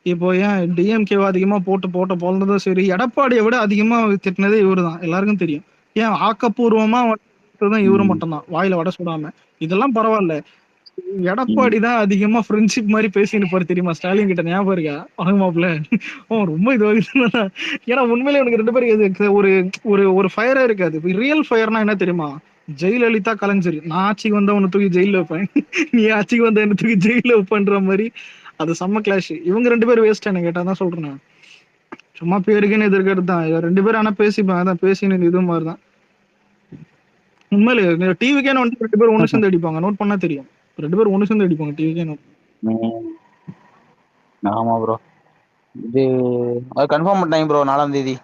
இப்போ ஏன் டிஎம்கே அதிகமா போட்டு போட்ட பொழந்ததும் சரி, எடப்பாடியை விட அதிகமா திட்டினதே இவரு தான். எல்லாருக்கும் தெரியும். ஏன் ஆக்கப்பூர்வமா பேசுறதும் இவரு மட்டும்தான், வாயில வடை சுடாம. இதெல்லாம் பரவாயில்ல. எடப்பாடி தான் அதிகமா ஃப்ரெண்ட்ஷிப் மாதிரி பேசின்னு இருப்பாரு தெரியுமா ஸ்டாலின் கிட்ட, ஞாபகம் இருக்கா? வாங்க மாப்பிள்ள, அவன் ரொம்ப இதுவாக. ஏன்னா உண்மையிலே எனக்கு 2 பேரும் ஒரு ஒரு ஒரு ஃபயரா இருக்காது. ரியல் ஃபயர்னா என்ன தெரியுமா? ஜெயலலிதா, கலைஞர். நான் ஆட்சிக்கு வந்தா உன்னை தூக்கி ஜெயில வைப்பேன், நீ ஆட்சிக்கு வந்தா என்ன தூக்கி ஜெயில வைப்பன்ற மாதிரி. அது செம்ம கிளாஷ். இவங்க 2 பேரும் வேஸ்ட் என்ன கேட்டா தான் சொல்றேன் நான். சும்மா பேருக்குன்னு எதிர்க்கிறது தான் 2 பேரும். ஆனா பேசிப்பாங்க, அதான் பேசினு இது மாதிரி தான். உண்மையிலே டிவிக்கேன்னு வந்து 2 பேரும் ஒண்ணு சேர்ந்து அடிப்பாங்க, நோட் பண்ணா தெரியும். 2 பேரும் ஒண்ணு சேர்ந்து அடிப்பாங்க டிவிக்கேன்னு. ஆமா ப்ரோ, இது அது கன்ஃபார்ம் பண்ணிட்டாங்க ப்ரோ, 4ஆம் தேதி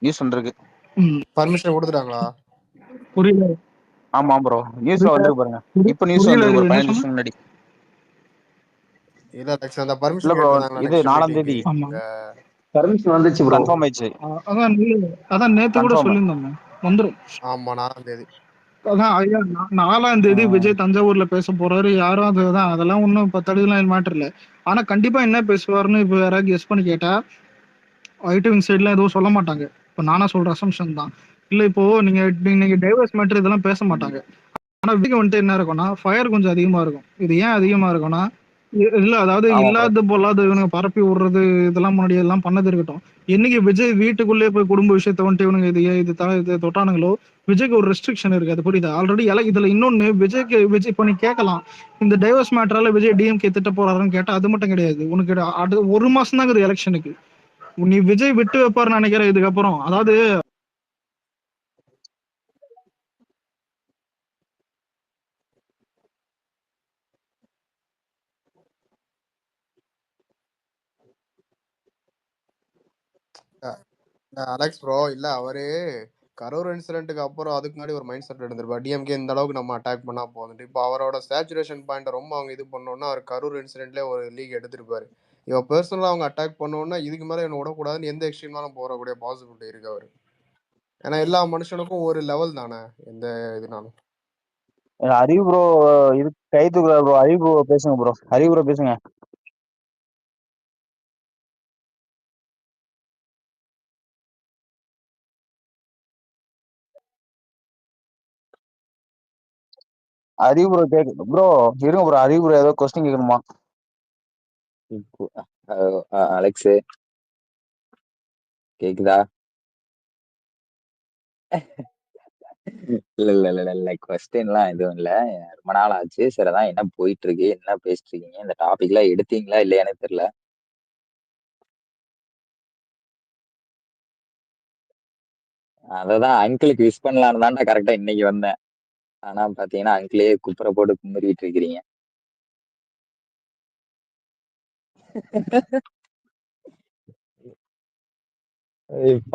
நியூஸ் வந்திருக்கு. பர்மிஷன் கொடுத்துட்டாங்களா? புரியல. ஆமா ப்ரோ, நியூஸ்ல வந்துருக்கு பாருங்க. இப்ப நியூஸ் புரியல, வந்திருக்கு ஒரு என்ன 15 சொன்ன? நிமிஷம் முன்னாடி. இல்ல அந்த இல்ல பர்மிஷன் ப்ரோ, கேட்டிருந்தாங்களா இது நெக்ஸ்ட் 4ஆம் மீட்டிங்க்கு? தேதி ஆமா, பர்மிஷன் வந்துச்சு ப்ரோ. கன்ஃபார்ம் ஆயிடுச்சு. அதான் அதான் நேத்து கூட கன்ஃபார்ம். சொல்லியிருந்தோம், வந்துரும். ஆமா 4ஆம் தேதி. அதான் ஐயா, 4ஆம் தேதி விஜய் தஞ்சாவூர்ல பேச போறாரு. யாரும் அதுதான், அதெல்லாம் ஒன்றும் 10 அடிலாம் மேட்டர் இல்ல. ஆனா கண்டிப்பா என்ன பேசுவாருன்னு இப்ப யாராவது கெஸ் பண்ணி கேட்டா, ஒயிட் விங் சைட்ல எதுவும் சொல்ல மாட்டாங்க. இப்ப நானா சொல்ற அசம்ஷன் தான். இல்ல இப்போ நீங்க நீங்க டைவர்ஸ் மேட்டர் இதெல்லாம் பேச மாட்டாங்க. ஆனா விஜய்க்கு வந்துட்டு என்ன இருக்கும்னா, ஃபயர் கொஞ்சம் அதிகமா இருக்கும். இது ஏன் அதிகமா இருக்கும்னா, இல்ல அதாவது ஆமா ப்ரோ. இல்லாத பொல்லாத இவனுங்க பரப்பி விடுறது இதெல்லாம் முன்னாடி எல்லாம் பண்ணது இருக்கட்டும். என்னைக்கு விஜய் வீட்டுக்குள்ளே போய் குடும்ப விஷயத்த வந்துட்டு இவனுங்க இது தொட்டானுங்களோ, விஜய்க்கு ஒரு ரெஸ்ட்ரிக்ஷன் இருக்கு. அது புரியுதா? ஆல்ரெடி இதுல இன்னொன்னு, விஜய் இப்ப நீ கேட்கலாம், இந்த டைவர்ஸ் மேட்டரால விஜய் டிஎம்கே திட்ட போறாருன்னு கேட்டா அது மட்டும் கிடையாது. உனக்கு அது 1 மாசம் தான் இருக்குது எலெக்ஷனுக்கு. நீ விஜய் விட்டு வைப்பாருன்னு நினைக்கிறேன் இதுக்கப்புறம். அதாவது அலெக்ஸ் ப்ரோ, இல்ல அவரு கரூர் இன்சிடென்ட்டுக்கு அப்புறம் அதுக்கு முன்னாடி ஒரு மைண்ட் செட் எடுத்திருப்பாரு. டிஎம்கே இந்த அளவுக்கு நம்ம அட்டாக் பண்ணா போகுது. இப்போ அவரோட சேச்சுரேஷன் பாயிண்ட் ரொம்ப அவங்க இது பண்ணோம்னா அவர் கரூர் இன்சிடென்ட்லேயே ஒரு லீக் எடுத்திருப்பாரு. இவன் பர்சனலா அவங்க அட்டாக் பண்ணோம்னா இதுக்கு மேல இவனை விடக்கூடாதுன்னு எந்த எக்ஸ்ட்ரீமாலும் போறக்கூடிய பாசிபிலிட்டி இருக்கு அவரு. ஏன்னா எல்லா மனுஷனுக்கும் ஒரு லெவல் தானே எந்த இதுனாலும். ஹரி ப்ரோ இது கை தூக்குறாரு ப்ரோ. ஹரி ப்ரோ பேசுங்க ப்ரோ, ஹரி ப்ரோ பேசுங்க. ஹரி ப்ரோ கேக்கு ப்ரோ, இருங்க ப்ரோ. ஹரி ப்ரோ ஏதோ கொஸ்டின் கேட்கணுமா? இப்போ, அலெக்ஸ் கேக்குதா? இல்ல இல்ல இல்ல இல்ல கொஸ்டின்லாம் எதுவும் இல்ல. ரொம்ப நாள் ஆச்சு. சரிதான், என்ன போயிட்டு இருக்கு, என்ன பேசிட்டு இருக்கீங்க, இந்த டாபிக் எல்லாம் எடுத்தீங்களா இல்லையானே தெரியல. அததான் அங்கிளுக்கு விஷ் பண்ணலான்னு தான்டா கரெக்டா இன்னைக்கு வந்தேன். ஆனா பாத்தீங்கன்னா அங்கிளே குப்புற போட்டு கும்பிட்டு இருக்கிறீங்க.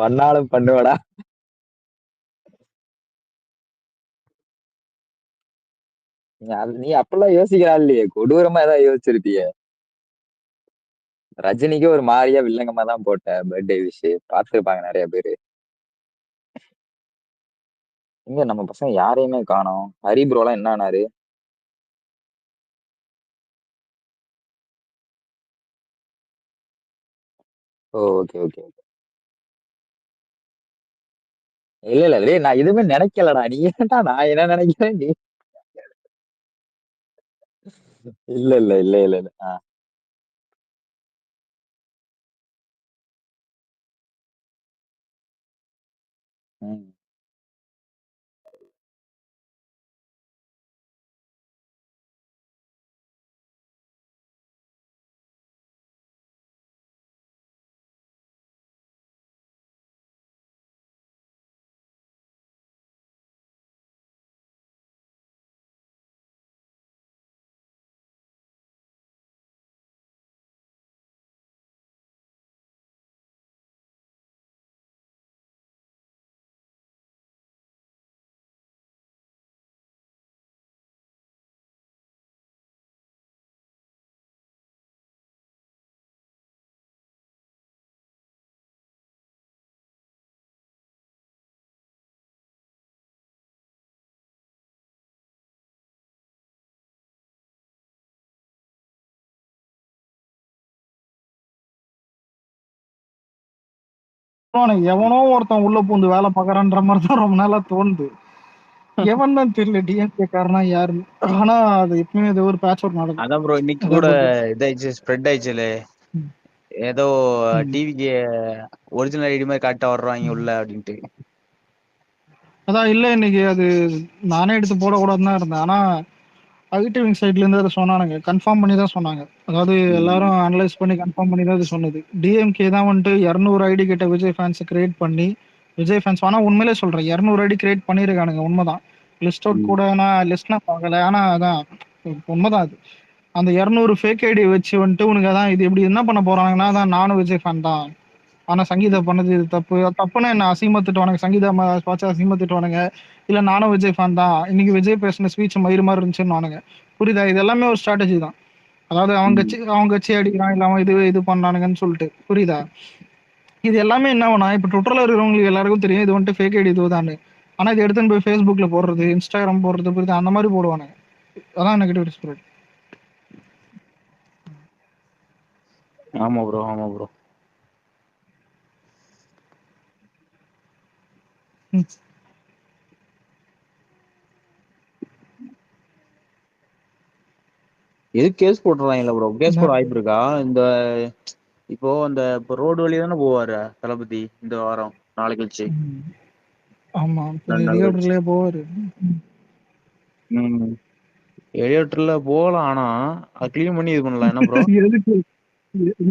பண்ணாலும் பண்ணுவடா. நீ அப்பெல்லாம் யோசிக்கிறா இல்லையே, கொடூரமா ஏதாவது யோசிச்சிருப்பிய. ரஜினிக்கு ஒரு மாதிரியா வில்லங்கமா தான் போட்ட பர்த்டே விஷ் பார்த்துருப்பாங்க நிறைய பேரு. இங்க நம்ம பசங்க யாரையுமே காணோம். ஹரி ப்ரோலாம் என்ன ஆனாரு? ஓ, ஓகே ஓகே. இல்ல இல்ல டேய், நான் எதுவுமே நினைக்கலடா. நீ ஏன்டா நான் என்ன நினைக்கிறேன் நீ? இல்ல இல்ல இல்ல இல்ல இல்ல. ம். எவனோ ஒருத்தன் உள்ள பூந்து வேலை பார்க்கறான்ற மாதிரி தான் ரொம்ப நாளா தோணுது. எவன் தான் தெரியல டிஎம்கே காரனா யாருன்னு. ஆனா அது எப்பவுமே ஏதோ ஒரு பேட்ச் ஒர்க் நடக்கும். அதான் ப்ரோ இன்னைக்கு அதான் கூட பத்தி. இதாயிடுச்சு, ஸ்ப்ரெட் ஆயிடுச்சுல. ம். ஏதோ ம். டிவிக்கு ஒரிஜினல் ஐடி மாதிரி காட்ட வர்றாங்க உள்ள அப்படின்ட்டு. அதான் இல்ல இன்னைக்கு அது நானே எடுத்து போடக்கூடாதுன்னு தான் இருந்தேன். ஆனா ஐடிவிங் சைட்ல இருந்து அதை சொன்னானுங்க, கன்ஃபார்ம் பண்ணி தான் சொன்னாங்க. அதாவது எல்லாரும் அனலைஸ் பண்ணி கன்ஃபார்ம் பண்ணி தான் இது சொன்னது. டிஎம்கே தான் வந்துட்டு 200 ஐடி கிட்ட விஜய் ஃபேன்ஸ் கிரியேட் பண்ணி, விஜய் ஃபேன்ஸ் ஆனா உண்மையிலே சொல்றேன் 200 ஐடி கிரியேட் பண்ணியிருக்கானுங்க, உண்மைதான். லிஸ்ட் அவுட் கூட நான் லிஸ்ட்லாம் பார்க்கல. ஆனா அதான் உண்மைதான் அது. அந்த 200 ஃபேக் ஐடி வச்சு வந்துட்டு உனக்கு அதான் இது இப்படி என்ன பண்ண போறாங்கன்னா, தான் நானும் விஜய் ஃபேன் தான். ஆனா சங்கீதா பண்ணது இது தப்பு. தப்புன்னா என்ன அசிங்கமா திட்டுவானுங்க. சங்கீதா பாச்சா அசிங்கமா திட்டுவானுங்க. இல்ல நானும் விஜய் ஃபேன் தான். இன்னைக்கு விஜய் பேசின ஸ்பீச் மயிறு மாதிரி இருந்துச்சுன்னு. புரியுதா? இது எல்லாமே ஒரு ஸ்ட்ராட்டஜி தான். அதாவது அவங்க கட்சி அடிக்கிறான், இல்ல அவன் இது பண்ணானுங்கன்னு சொல்லிட்டு. புரியுதா? இது எல்லாமே என்ன ஆகும்னா, இப்ப ட்விட்டர்ல இருக்கிறவங்களுக்கு எல்லாருக்கும் தெரியும் இது வந்துட்டு ஃபேக் ஐடி இதுதான்னு. ஆனா இது எடுத்துன்னு போய் ஃபேஸ்புக்ல போடுறது, இன்ஸ்டாகிராம் போடுறது, புரியுதா? அந்த மாதிரி போடுவானுங்க. அதான் நெகட்டிவ் ஸ்ப்ரெட். ஆமா ப்ரோ, ஆமா ப்ரோ. எது கேஸ் போட்டுறாங்கல்ல ப்ரோ? கேஸ் போட வாய்ப்பு இருக்கா? இந்த இப்போ அந்த இப்போ ரோடு வழியா தானே போவாரு தளபதி இந்த வாரம், நாளை கழிச்சு, ஆமா 2 நாள் கழிச்சு. ஹெலிகாப்டர்லயே போவாரு. ஹெலிகாப்டர்ல போகலாம், ஆனா அது கிளீன் பண்ணி இது பண்ணலாம் என்ன ப்ரோ? எதுக்கு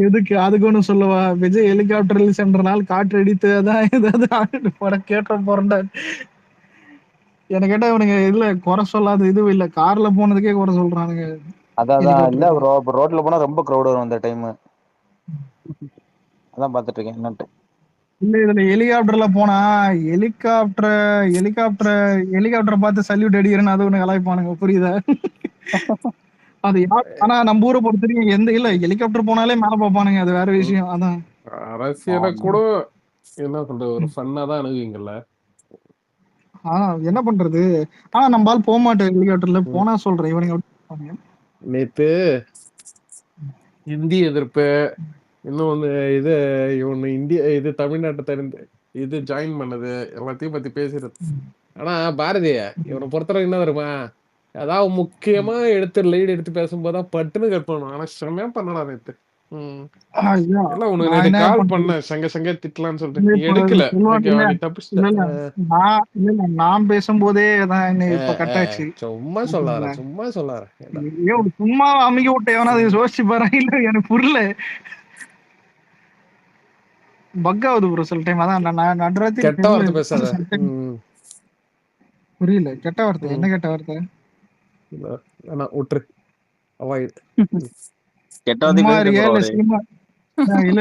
எதுக்கு அதுக்கு ஒண்ணு சொல்லவா? விஜய் ஹெலிகாப்டரில் சென்ற நாள் காற்று அடித்து அதான் ஏதாவது படம் கேட்ட போறேன்டா. என்ன கேட்டா இவனுங்க இதுல குறை சொல்லாத இதுவும் இல்ல, கார்ல போனதுக்கே குறை சொல்றானுங்க அதான் இல்ல ஹெலிகாப்டருக்கு. ப்ரோ, இப்போ ரோட்ல போனா ரொம்ப க்ரௌட் வரும் அந்த டைம். அதான் பாத்துட்டு இருக்கேன் என்னன்ட்டு. இல்ல இதுல ஹெலிகாப்டர்ல போனா ஹெலிகாப்டர் ஹெலிகாப்டர் ஹெலிகாப்டரை பார்த்து சல்யூட் அடிக்கிறேன்னு அது ஒண்ணு கலாய்ப்பானுங்க, புரியுதா? அது ஆனா நம்ம ஊரை பொறுத்த வரைக்கும் எந்த இல்ல ஹெலிகாப்டர் போனாலே மேல பார்ப்பானுங்க, அது வேற விஷயம். அதான் அரசியலை கூட என்ன சொல்றது, ஒரு ஃபன்னா தான் அணுகுவீங்கல்ல. என்ன பண்றது? ஆனா நம்ம ஆள் போக மாட்டேன் ஹெலிகாப்டர்ல போனா சொல்றேன் இவனுங்க அப்படி இருப்பானுங்க. நேத்து இந்தி எதிர்ப்பு, இன்னொன்னு இது இவனு இந்திய இது தமிழ்நாட்டை தெரிந்து இது ஜாயின் பண்ணது எல்லாத்தையும் பத்தி பேசுறது. ஆனா பாரதிய இவனை பொறுத்தவரைக்கும் என்ன தெரியுமா, அதாவது முக்கியமா லீடு எடுத்து பேசும்போதுதான் பட்டுன்னு கட் பண்ணும். ஆனா செம்மையா பண்ணடா நேத்து. ஐயா, எல்லாம் உனக்கு நான் நேத்து என்ன கால் பண்றது? பண்ண சங்க திட்டலாம்னு சொல்லிட்டு இல்ல நீ இப்ப எடுக்கல. சொல்லுவாங்க இல்ல ஓகேவா? நீ இல்ல தப்பிச்சிட்ட. இல்ல நான் பேசும்போதே தான் இப்ப கட் ஆச்சு. சும்மா ஓகேங்களா? சொல்லார ஏண்டா. ஏன் சும்மா அமுக்கி விட்ட எவனா அதை யோசிச்சு பாரு. இல்ல எனக்கு புரியல, பக் ஆகுது ப்ரோ சில டைம். அதான் நான் நடுராத்திரி கெட்ட வார்த்தை பேசாத. புரியல. கெட்ட வார்த்தை என்ன கெட்ட வார்த்தை? ஆனா விட்டுரு, அவாய்ட். கெட்டவாதி சும்மா பேசிட்டேன் இருக்கியா ப்ரோ இல்ல அவரு. சினிமா?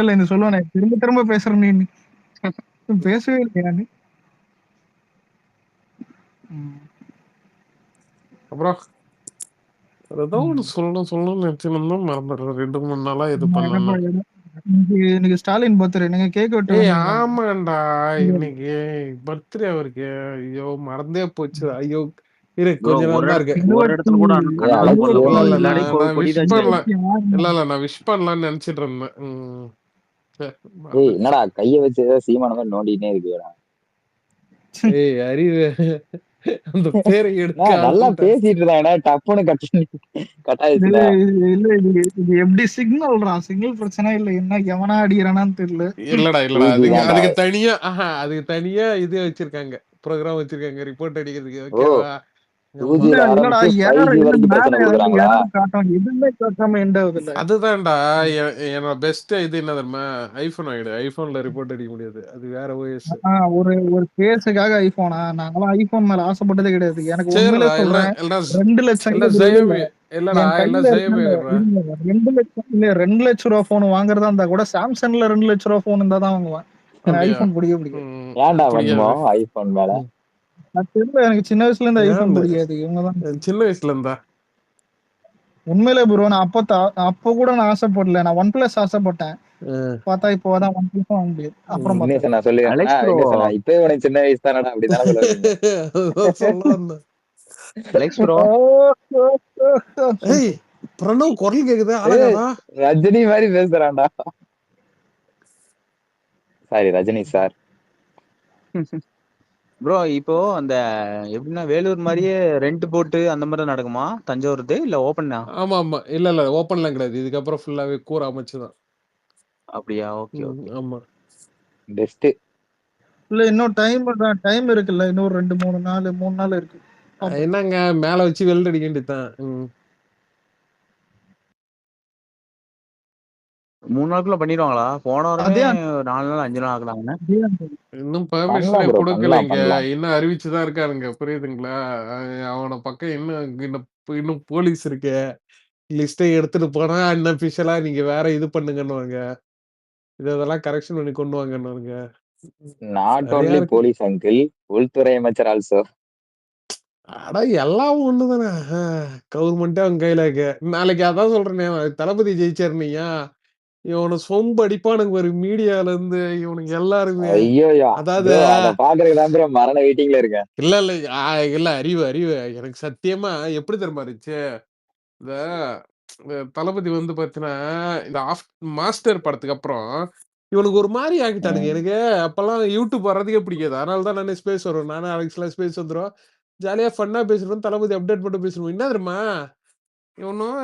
இல்ல இந்த சொல்லுவானே திரும்ப திரும்ப பேசுற நீ பேசவே இல்லையா நீ? அப்புறம் ஏதோ ஒன்று சொல்லணும்னு நினைச்சுன்னு மறந்துடுறேன். 2-3 நாளா இது பண்ணல. இன்னைக்கு ஸ்டாலின் பர்த்டே, நீங்க கேக் வெட்ட ஏய் வந்தீங்களா? ஆமாண்டா, இன்னைக்கு பர்த்டே அவருக்கு. ஐயோ மறந்தே போச்சு. ஐயோ இரு, ப்ரோ கொஞ்ச நேரம் தான் இருக்கு. ஒரு இடத்துல கூட அனௌன்ஸ் பண்ணல ப்ரோ. இல்ல இல்லாடி நான் விஷ் கொடிதாச்சு. பண்ணல. நான் விஷ் பண்ணலாம்னு நினைச்சிட்டு இருந்தேன். ஏய் என்னடா கைய வச்சு ஏதோ சீமான மாதிரி நோண்டினே இருக்குடா. ஏய் அறிவு, அந்த பேரை நல்லா எடுக்க பேசிட்டு இருந்தா டப்புன்னு கட் ஆயிடுச்சுல. இல்ல இது எப்படி சிக்னல்ரா? சிக்னல் பிரச்சனை இல்ல, என்ன எவனா அடிக்கிறானான்னு தெரியல. இல்லடா தான்டா. அதுக்கு தனியா இது வச்சிருக்காங்க, ப்ரோக்ராம் வச்சிருக்காங்க ரிப்போர்ட் அடிக்கிறதுக்கு. ஓ ஓகேவா? இல்ல 2Gல இல்லடா, ஆரம்பிச்சு 5G இல்ல வரைக்கும் மேல பிரச்சனை ஏதாவது கொடுக்குறாங்களா? காட்டும், எதுவுமே காட்டாம எண்ட் ஆகுது இல்ல. அதுதான்டா என்னோட பெஸ்ட் இது என்ன தெரியுமா, ஐபோன் ஆயிடு. ஐபோன்ல ரிப்போர்ட் அடிக்க முடியாது, அது வேற ஓஎஸ். ஒரு ஒரு கேஸுக்காக ஐபோனா? நாங்களாம் ஐபோன் மேல ஆசைப்பட்டதே கிடையாது. எனக்கு உண்மையிலே சரிடா, சொல்றேன், 2 லட்சம் எல்லாம் இல்ல இல்ல இல்ல. இல்லடா, என் எல்லாம் கையில ஜெயமே இருக்க விடுறா. 2 லட்சம் இல்ல 2 லட்சம் ரூபா போன் வாங்குறதா இருந்தா கூட சாம்சங்ல 2 லட்சம் ரூபா போன் இருந்தா தான் வாங்குவேன். எனக்கு அப்படியா? ஐபோன் பிடிக்காது. ஏன்டா வன்மோ பிடிக்காது. ஐபோன் மேல? நான் தெரியல, எனக்கு சின்ன வயசுல இருந்து ஐபோன் ஏன் பிடிக்காது. இவங்கதான் சின்ன வயசுல இருந்தா? உண்மையிலே ப்ரோ. நான் அப்ப கூட நான் ஆசைப்படல. நான் ஒன் பிளஸ் ஆசைப்பட்டேன். பார்த்தா இப்போதான் ஒன் பிளஸ் வாங்க முடியாது. அப்புறம் இன்னேச பார்த்தா நான் சொல்லுவேன் அலெக்ஸ் ப்ரோ, இப்பவே உனக்கு சின்ன வயசு தானடா அப்படிதானே சொல்லுவீங்க. அலெக்ஸ் ப்ரோ, ஏய் பிரணவ் குரல் கேக்குது, ஏய் அழகாடா. ரஜினி மாதிரி பேசுறான்டா. Sorry Rajini sir. ப்ரோ இப்போ அந்த எப்படின்னா வேலூர் மாதிரியே ரெண்ட் போட்டு அந்த மாதிரி நடக்குமா தஞ்சாவூர்து இல்ல ஓப்பனா? ஆமா ஆமா, இல்ல இல்ல ஓப்பன்லாம் கிடையாது, இதுக்கப்புறம் ஃபுல்லாவே கூரை அமைச்சுதான். அப்படியா? Okay okay. ஆமா. பெஸ்ட். இல்ல இன்னும் டைம் இருக்குல்ல, இன்னும் 2-3 நாள் 3 நாள் இருக்கு. என்னங்க மேல வச்சு வெல்ட் அடிக்க வேண்டியதுதான். 3 நாளுக்குள்ள பண்ணிடுவாங்களா? போன வாரமே அதே 4 நாள் 5 நாள் ஆகலாங்கண்ணே. இன்னும் பண்ணலாம் பெர்மிஷனே ப்ரோ, பண்ணலாம் கொடுக்கலைங்க, பண்ணலாம். இன்னும் அறிவிச்சுதான் இருக்காருங்க, புரியுதுங்களா? அவன பக்கம் இன்னும் போலீஸ் இருக்கு, லிஸ்ட்டை எடுத்துட்டு போனா அன்அபிஷியலா நீங்க வேற இது பண்ணுங்கன்னுவாங்க, இதெல்லாம் கரெக்ஷன் பண்ணி கொண்டு வாங்கன்னுவாங்க. நாட் சரியா ஓன்லி இருக்கு. போலீஸ் அங்கிள், உள்துறை அமைச்சர் ஆல்சோ. அட எல்லாம் ஒண்ணுதானே, கவர்மெண்டே அவங்க கையில இருக்கு. நாளைக்கு அதான் சொல்றேனே, தளபதி ஜெயிச்சாருனீங்க, இவனு சொம்பு அடிப்பானுங்க ஒரு மீடியால இருந்து, இவனுக்கு எல்லாருமே. ஐயோ அதாவது ப்ரோ, அத பாக்குறதுக்கு தான் ப்ரோ மரண வெயிட்டிங்ல இருக்கேன். இல்ல இல்ல இல்ல, அறிவு எனக்கு சத்தியமா எப்படி தெரியுமா இருந்துச்சு, இந்த தளபதி வந்து பாத்தீங்கன்னா, இந்த மாஸ்டர் படத்துக்கு அப்புறம் இவனுக்கு ஒரு மாதிரி ஆகிட்டானுங்க. எனக்கு அப்பெல்லாம் யூடியூப் வர்றதுக்கே பிடிக்காது, அதனால தான் நானே ஸ்பேஸ் வரும், நானே அலெக்ஸ்லாம் ஸ்பேஸ் வந்துடும், ஜாலியா ஃபன்னா பேசுறோம், தளபதி அப்டேட் பண்ணி பேசுறோம். என்ன தெரியுமா இவனும்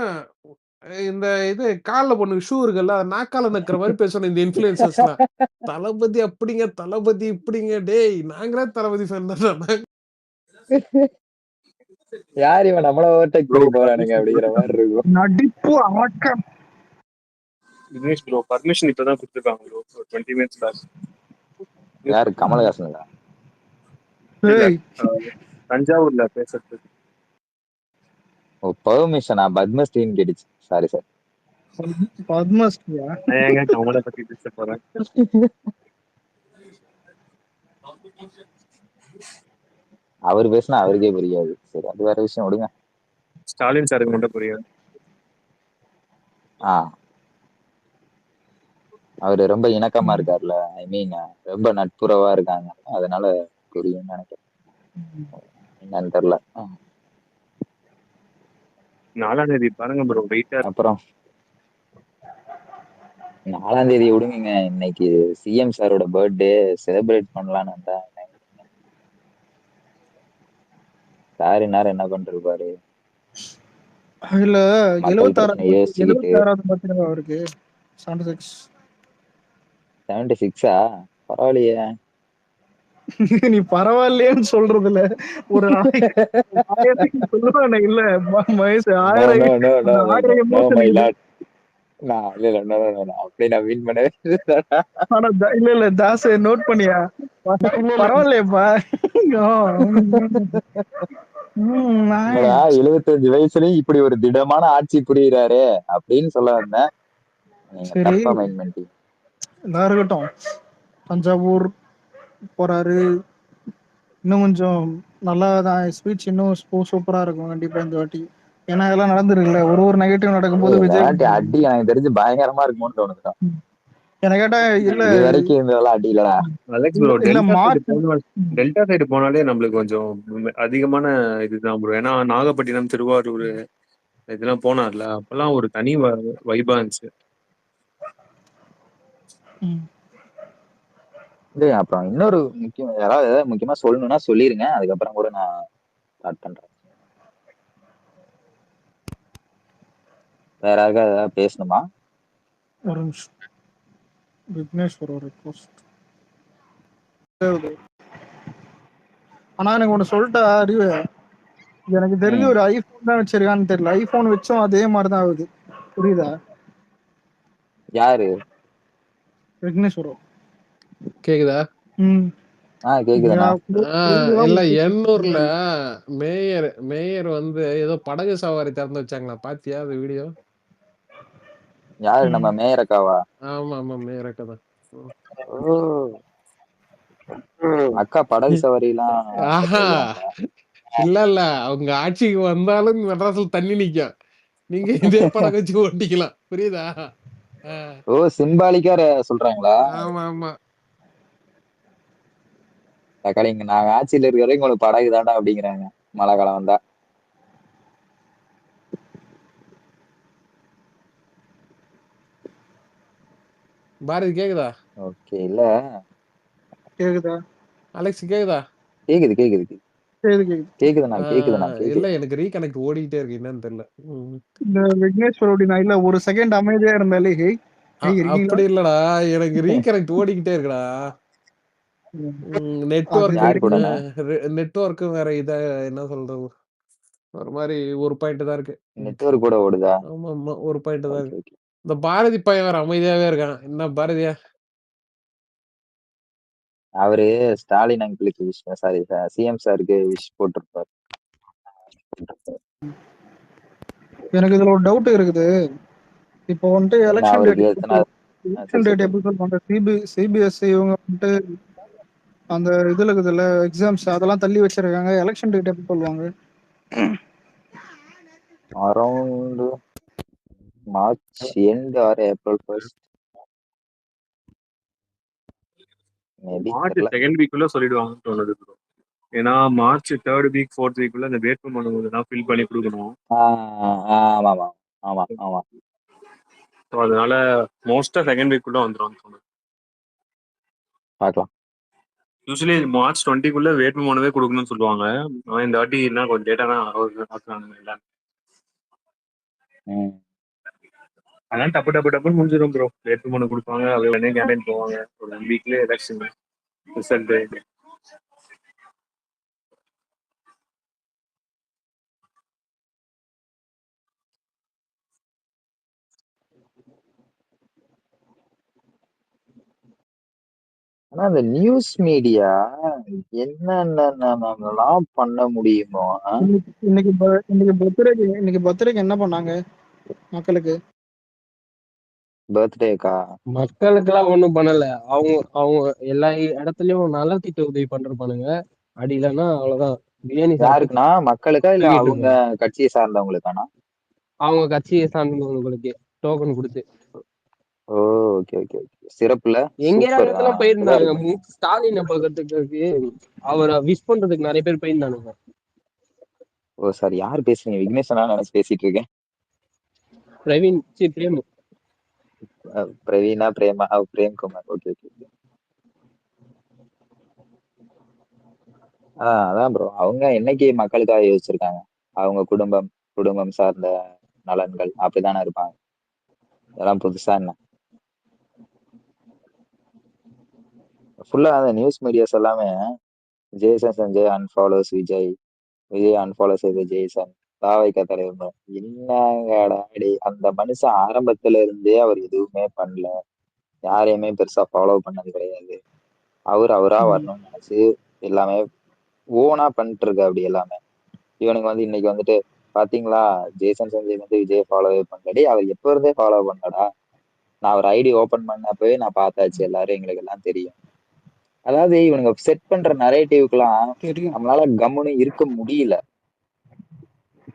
இந்த இது கால்ல பொண்ணுக்கு ஷூ இருக்குல்ல, அதை நாக்கால நக்கிற மாதிரி பேசணும் இந்த இன்ஃபுளுசர்ஸ்லாம். தளபதி அப்படிங்க, தளபதி இப்படிங்க, டேய் நாங்களே தளபதி ஃபேன் தான். யார் இவன் நம்மள ஓவர்டேக் ப்ரோ பண்ணி போறானுங்க பர்மிஷன் அப்படிங்கிற மாதிரி கொடுத்துட்டாங்க. இருக்கும். நடிப்பு அடக்கம். தினேஷ் ப்ரோ பர்மிஷன் இப்பதான் கொடுத்துருக்காங்க ப்ரோ, ஒரு 20 minutes பேக். யாரு, கமலஹாசனுங்களா? இல்ல ஏய், தஞ்சாவூர்ல பேசுறதுக்கு. ஓ, பெர்மிஷனா? பத்மஸ்ரீன்னு கேட்டுச்சு, சாரி சார். பத்மஸ்ரீயா? நான் ஏங்க கமலை பத்தி பேச போறேன். அவர் பேசினா அவருக்கே புரியாது, சரி அது வேற விஷயம், விடுங்க. ஸ்டாலின் சாருக்கு மட்டும் புரியும். ஆ, அவரு ரொம்ப இணக்கமா இருக்காருல்ல, ஐ மீன் ரொம்ப நட்புறவா இருக்காங்க, அதனால புரியும்னு நினைக்கிறேன், என்னன்னு தெரியல. 4ஆம் தேதி பாருங்க ப்ரோ, வெயிட்டா இருக்கு. அப்புறம் 4ஆம் தேதி விடுங்க, இன்னைக்கு சிஎம் சாரோட பர்த்டே, செலிப்ரேட் பண்ணலான்னு வந்தா சார் நேரம் என்ன பண்ணிருப்பாரு. இல்ல, மக்கள் பிரச்சனை யோசிச்சுக்கிட்டு. 76வது பர்த்டே அவருக்கு. 76. 76ஆ? பரவாயில்லையே. நீ பரவாயில்லையேன்னு சொல்றதுல ஒரு ஆயிரத்துக்கு சொல்லுவானே இல்ல, வயசு நோ ஆயிரம் நோ நோ நோ அந்த no no 1000 no emotion my இது. லாட். நான் இல்ல இல்ல நோ நோ நோ, அப்படி நான் மீன் பண்ணவே இல்லை. ஆனா இல்ல தாஸ் நோட் பண்ணியா, பரவாயில்லையப்பா. என்னடா 75 வயசுலயும் இப்படி ஒரு திடமான ஆட்சி புரியுறாரு அப்படின்னு சொல்ல வந்தேன், நீங்க சரி, தப்பா மைண்ட் பண்ணிட்டீங்க. இதா இருக்கட்டும். தஞ்சாவூர் போறாரு, இன்னும் கொஞ்சம் நல்லா தான் ஸ்பீச், இன்னும் சூப்பரா இருக்கும் கண்டிப்பா இந்த வாட்டி. ஏன்னா இதெல்லாம் நடந்துருக்குல்ல, ஒரு நெகட்டிவ் நடக்கும்போது இந்த விஜய் வாட்டி அடி எனக்கு தெரிஞ்சு பயங்கரமா இருக்குமோன்னு தோணுதுடா. என்ன கேட்டா இல்ல. இது வரைக்கும் இருந்ததெல்லாம் அடி இல்லடா. அலெக்ஸ் இல்ல ப்ரோ, இல்ல மார்ச். டெல்டா சைடு போனாலே நம்மளுக்கு கொஞ்சம் அதிகமான இதுதான் ப்ரோ. ஏன்னா நாகப்பட்டினம், திருவாரூர் இதெல்லாம் போனார்ல, அப்பெல்லாம் ஒரு தனி வைபா இருந்துச்சு. டேய், அப்புறம் இன்னொரு முக்கியம், யாராவது ஏதாவது முக்கியமா சொல்லணும்னா சொல்லிருங்க, அதுக்கப்புறம் கூட நான் ஸ்டார்ட் பண்றேன். வேற யாருக்காவது ஏதாவது பேசணுமா? ஒரு நிமிஷம், விக்னேஷ் ஒரு ரிக்வஸ்ட். ஆனா எனக்கு ஒண்ணு சொல்லிட்டா அறிவு, எனக்கு தெரிஞ்சு ஒரு ஐபோன் தான் வச்சிருக்கான்னு தெரியல, ஐபோன் வச்சும் அதே மாதிரிதான் ஆகுது, புரியுதா? யாரு? விக்னேஸ்வரம். கேக்குதா? கேக்குதுண்ணா. இல்ல, எண்ணூர்ல மேயர் வந்து ஏதோ படகு சவாரி திறந்து வச்சாங்களா, பாத்தியா அந்த வீடியோ? யாரு, நம்ம மேயர் அக்காவா? ஆமா ஆமா, மேயர் அக்கா தான். ஓ, அக்கா படகு சவாரி எல்லாம் ஆஹா, இல்ல இல்ல, அவங்க ஆட்சிக்கு வந்தாலும் மெட்ராஸ்ல தண்ணி நிக்கும், நீங்க இதே படகு வச்சு ஓட்டிக்கலாம், புரியுதா? ஓ, சிம்பாலிக்கா சொல்றாங்களா? ஆமா ஆமா. தக்காளி, இங்க நாங்க ஆட்சியில இருக்கிற வரைக்கும் உங்களுக்கு படகு தாண்டா அப்படிங்கிறாங்க மழை காலம் வந்தா. பாரதி கேக்குதா? ஓகே, இல்ல கேக்குதா அலெக்ஸ் கேக்குதா? கேக்குது கேக்குது சரி, கேக்குது. கேக்குதுண்ணா கேக்குதுண்ணா இல்ல கேக்குது. எனக்கு ரீகனெக்ட் ஓடிக்கிட்டே இருக்கு, என்னன்னு தெரியல. இந்த விக்னேஸ்வர் அப்படின்னா இல்ல ஒரு செகண்ட் அமைதியா இருந்தாலே ஹேய் ஹேய் இருக்கீங்களா அப்படி இல்லடா, எனக்கு ரீகனெக்ட் ஓடிக்கிட்டே இருக்குடா. அது நெட்வொர்க் யார் கூடண்ணா? நெட்வொர்க்கும் வேற இத என்ன சொல்றது, ஒரு மாதிரி ஒரு பாயிண்ட் தான் இருக்கு. நெட்வொர்க் கூட ஓடுதா? ஆமா ஆமா, ஒரு பாயிண்ட் தான் ஓகே இருக்கு. ஓகே. இந்த பாரதி பையன் வேற அமைதியாவே இருக்கான். என்ன பாரதியா? அவரு ஸ்டாலின் அங்கிளுக்கு விஷ், சாரி சிஎம் சாருக்கு விஷ் போட்டிருப்பாரு. எனக்கு இதுல ஒரு டவுட் இருக்குது. இப்போ வந்துட்டு என்ன எலெக்ஷன் டேட் அவருக்கு எத்தனை? சரி எலெக்ஷன் சரி டேட் சொல்லு. எப்படி சொல்லுவாங்க? சிபிஎஸ்சி இவங்க வந்துட்டு அந்த இதுல இருக்குதுல்ல எக்ஸாம்ஸ் அதெல்லாம் தள்ளி வச்சிருக்காங்க. எலெக்ஷன் டேட் எப்படி சொல்லுவாங்க? Around March end or April first maybe, March தெரியல. செகண்ட் வீக்குள்ள சொல்லிடுவாங்கன்னு தோணுது bro. ஏன்னா மார்ச் தேர்ட் வீக் ஃபோர்த் வீக்குள்ள இந்த வேட்புமனு இதெல்லாம் ஃபில் பண்ணி கொடுக்கணும். ஆமா ஆமா ஆமா ஆமா. ஸோ அதனால மோஸ்டா செகண்ட் வீக்குள்ள வந்துடும் தோணுது. பார்க்கலாம். யூஸ்வலி மார்ச் 20க்குள்ள வேட்புமனுவே கொடுக்கணும்னு சொல்லுவாங்க. ஆனால் இந்த வாட்டி என்ன கொஞ்சம் டேட்டா தான் ஆக்குறாங்க இல்லை. ம். அதனால டப்புன்னு முடிஞ்சிடும் ப்ரோ. வேட்புமனு கொடுப்பாங்க, அவங்க உடனே கேம்பெயின் போவாங்க. ஒரு 1 வீக்ல எலெக்ஷன் ரிசல்ட். ஆனா அந்த நியூஸ் மீடியா என்னென்னலாம் பண்ண முடியுமோ. இன்னைக்கு பர்த்டேக்கு என்ன பண்ணாங்க மக்களுக்கு? பர்த்டேக்கா? மக்களுக்கெல்லாம் ஒண்ணும் பண்ணல. அவங்க அவங்க எல்லா இடத்துலயும் நலத்திட்ட உதவி பண்றானுங்க. அப்படி இல்லைன்னா அவ்வளவுதான், பிரியாணி சாப்பிட்டு யாருக்குன்னா மக்களுக்கா இல்ல தூங்கிட்டு அவங்க இருப்பாங்க. கட்சியை சார்ந்தவங்களுக்கானா? அவங்க கட்சியை சார்ந்தவங்களுக்கு டோக்கன் கொடுத்து. ஓ ஓகே ஓகே ஓகே. சிறப்புல எங்க சூப்பர். இடத்துல அப்படிதான் போயிருந்தாங்க. இருக்கணும். ஸ்டாலினை பார்க்கறதுக்கு அவரை விஷ் பண்றதுக்கு நிறைய பேர் போயிருந்தானுங்க. ஓ சார், யார் பேசுறீங்க? விக்னேஷனா நினைச்சு பேசிட்டு இருக்கேன். பிரவீன் பிரேம். பிரவீனா பிரேமா பிரேம்குமார். Okay okay. அதான் ப்ரோ, அவங்க என்னைக்கு மக்களுக்காக யோசிச்சிருக்காங்க? அவங்க குடும்பம் குடும்பம் சார்ந்த நலன்கள் அப்படித்தானே இருப்பாங்க. இதெல்லாம் புதுசா என்ன? ஃபுல்லா அந்த நியூஸ் மீடியாஸ் எல்லாமே ஜெய்சன் சஞ்சய் அன்ஃபாலோஸ் விஜய், விஜய் அன்ஃபாலோஸ் ஜெய்சன், தாவைக்கா தலைவர். என்னங்கடா அந்த மனுஷன் ஆரம்பத்துல இருந்தே அவர் எதுவுமே பண்ணல, யாரையுமே பெருசா ஃபாலோ பண்ணது கிடையாது. அவரா வரணும்னு நினைச்சு எல்லாமே ஓனா பண்ணிட்டு இருக்கு அப்படி எல்லாமே. இவனுக்கு வந்து இன்னைக்கு வந்துட்டு பாத்தீங்களா, ஜேசன் சஞ்சய் வந்து விஜய் ஃபாலோவே பண்ணலடி. அவர் எப்ப இருந்தே ஃபாலோ பண்ணடா, நான் அவர் ஐடி ஓபன் பண்ணப்பவே நான் பார்த்தாச்சு, எல்லாரும் எங்களுக்கு எல்லாம் தெரியும். அதாவது இவனுங்க செட் பண்ற நரேட்டிவ்க்கெல்லாம் நம்மளால கம்முன்னு இருக்க முடியல.